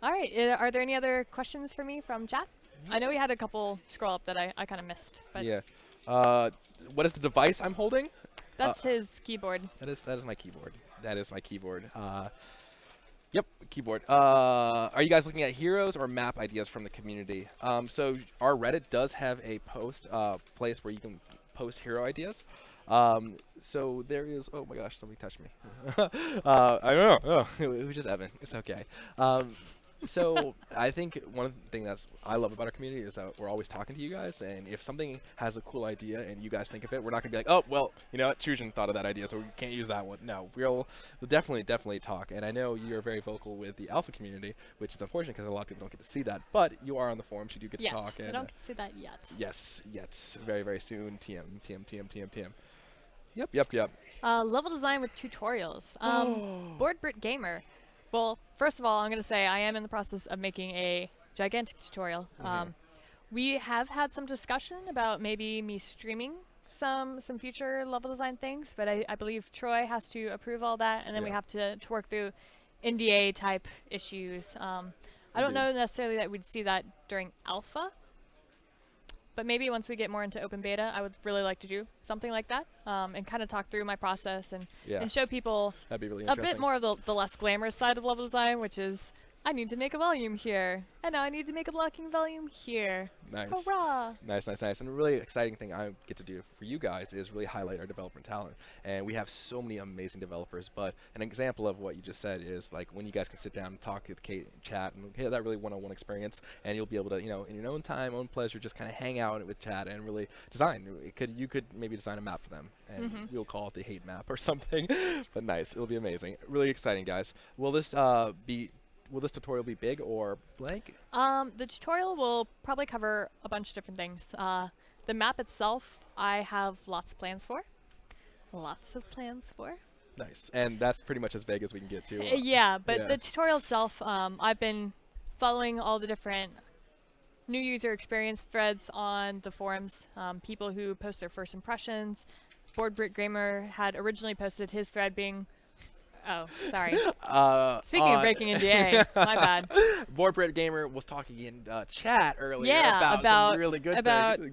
All right, are there any other questions for me from chat? I know we had a couple scroll up that I kind of missed. But Yeah. What is the device I'm holding? that's his keyboard. That is my keyboard. That is my keyboard. Yep, keyboard. Are you guys looking at heroes or map ideas from the community? So our Reddit does have a post place where you can post hero ideas. So there is. Oh my gosh, somebody touched me. I don't know. Oh, it was just Evan. It's okay. So I think one of the things I love about our community is that we're always talking to you guys, and if something has a cool idea and you guys think of it, we're not gonna be like, oh well, you know what, Chujin thought of that idea, so we can't use that one. No, we'll definitely talk. And I know you're very vocal with the alpha community, which is unfortunate because a lot of people don't get to see that, but you are on the forums, you do get to talk. I And don't get to see that yet. yes, very very soon. TM. Yep. Level design with tutorials. Board Brit Gamer. Well, first of all, I'm going to say I am in the process of making a gigantic tutorial. We have had some discussion about maybe me streaming some future level design things, but I believe Troy has to approve all that, and then we have to work through NDA type issues. I don't know necessarily that we'd see that during alpha, but maybe once we get more into open beta, I would really like to do something like that, and kind of talk through my process and show people That'd be really a interesting. bit more of the less glamorous side of level design, which is I need to make a volume here, and now I need to make a blocking volume here. Nice. Hurrah! Nice. And a really exciting thing I get to do for you guys is really highlight our development talent. And we have so many amazing developers, but an example of what you just said is like when you guys can sit down and talk with Kate and chat and have that really one-on-one experience, and you'll be able to, in your own time, own pleasure, just kind of hang out with chat and really design. You could maybe design a map for them, and we'll call it the hate map or something. But nice, it'll be amazing. Really exciting, guys. Will this tutorial be big or blank? The tutorial will probably cover a bunch of different things. The map itself, I have lots of plans for. Nice. And that's pretty much as vague as we can get to. Yeah, but yeah. the tutorial itself, I've been following all the different new user experience threads on the forums, people who post their first impressions. Board Brit Gamer had originally posted his thread being... Oh, sorry. Speaking of breaking NDA, my bad. Board Brit Gamer was talking in chat earlier Yeah, about some really good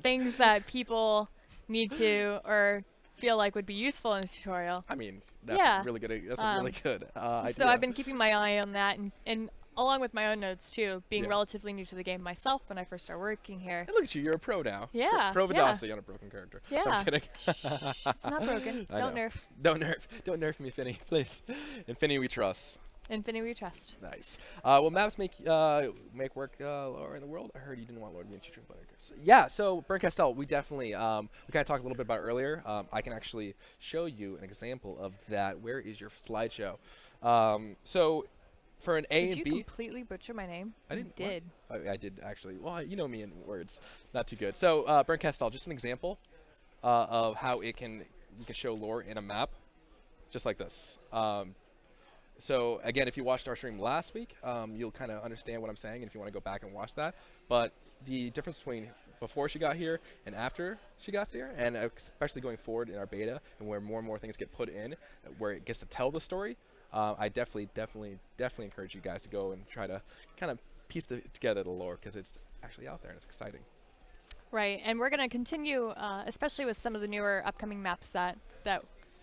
things that people need to or feel like would be useful in a tutorial. I mean, that's Yeah. really good. That's a really good idea. So I've been keeping my eye on that, and along with my own notes too, being Yeah. relatively new to the game myself when I first started working here. And look at you, you're a pro now. Yeah, Pro yeah. Vidasi on a broken character. Yeah. No, I'm kidding. It's not broken. I Don't know. nerf. Don't nerf me, Finny, please. In Finny we trust. Infinity we trust. Nice. Will maps make work lower in the world? I heard you didn't want Lord to be in future players. Yeah. So Burn Castell, we definitely we kind of talked a little bit about it earlier. I can actually show you an example of that. Where is your slideshow? So for an A Did and you B. completely butcher my name? I didn't. You did. I did actually. Well, you know me in words, not too good. So Burn Castell, just an example of how you can show lore in a map, just like this. So again, if you watched our stream last week, you'll kind of understand what I'm saying, and if you want to go back and watch that. But the difference between before she got here and after she got here, and especially going forward in our beta, and where more and more things get put in, where it gets to tell the story, I definitely encourage you guys to go and try to kind of piece together the lore, because it's actually out there and it's exciting. Right, and we're going to continue, especially with some of the newer upcoming maps that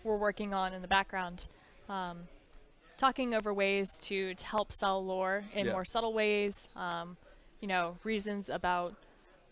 we're working on in the background, talking over ways to help sell lore in Yeah. more subtle ways, reasons about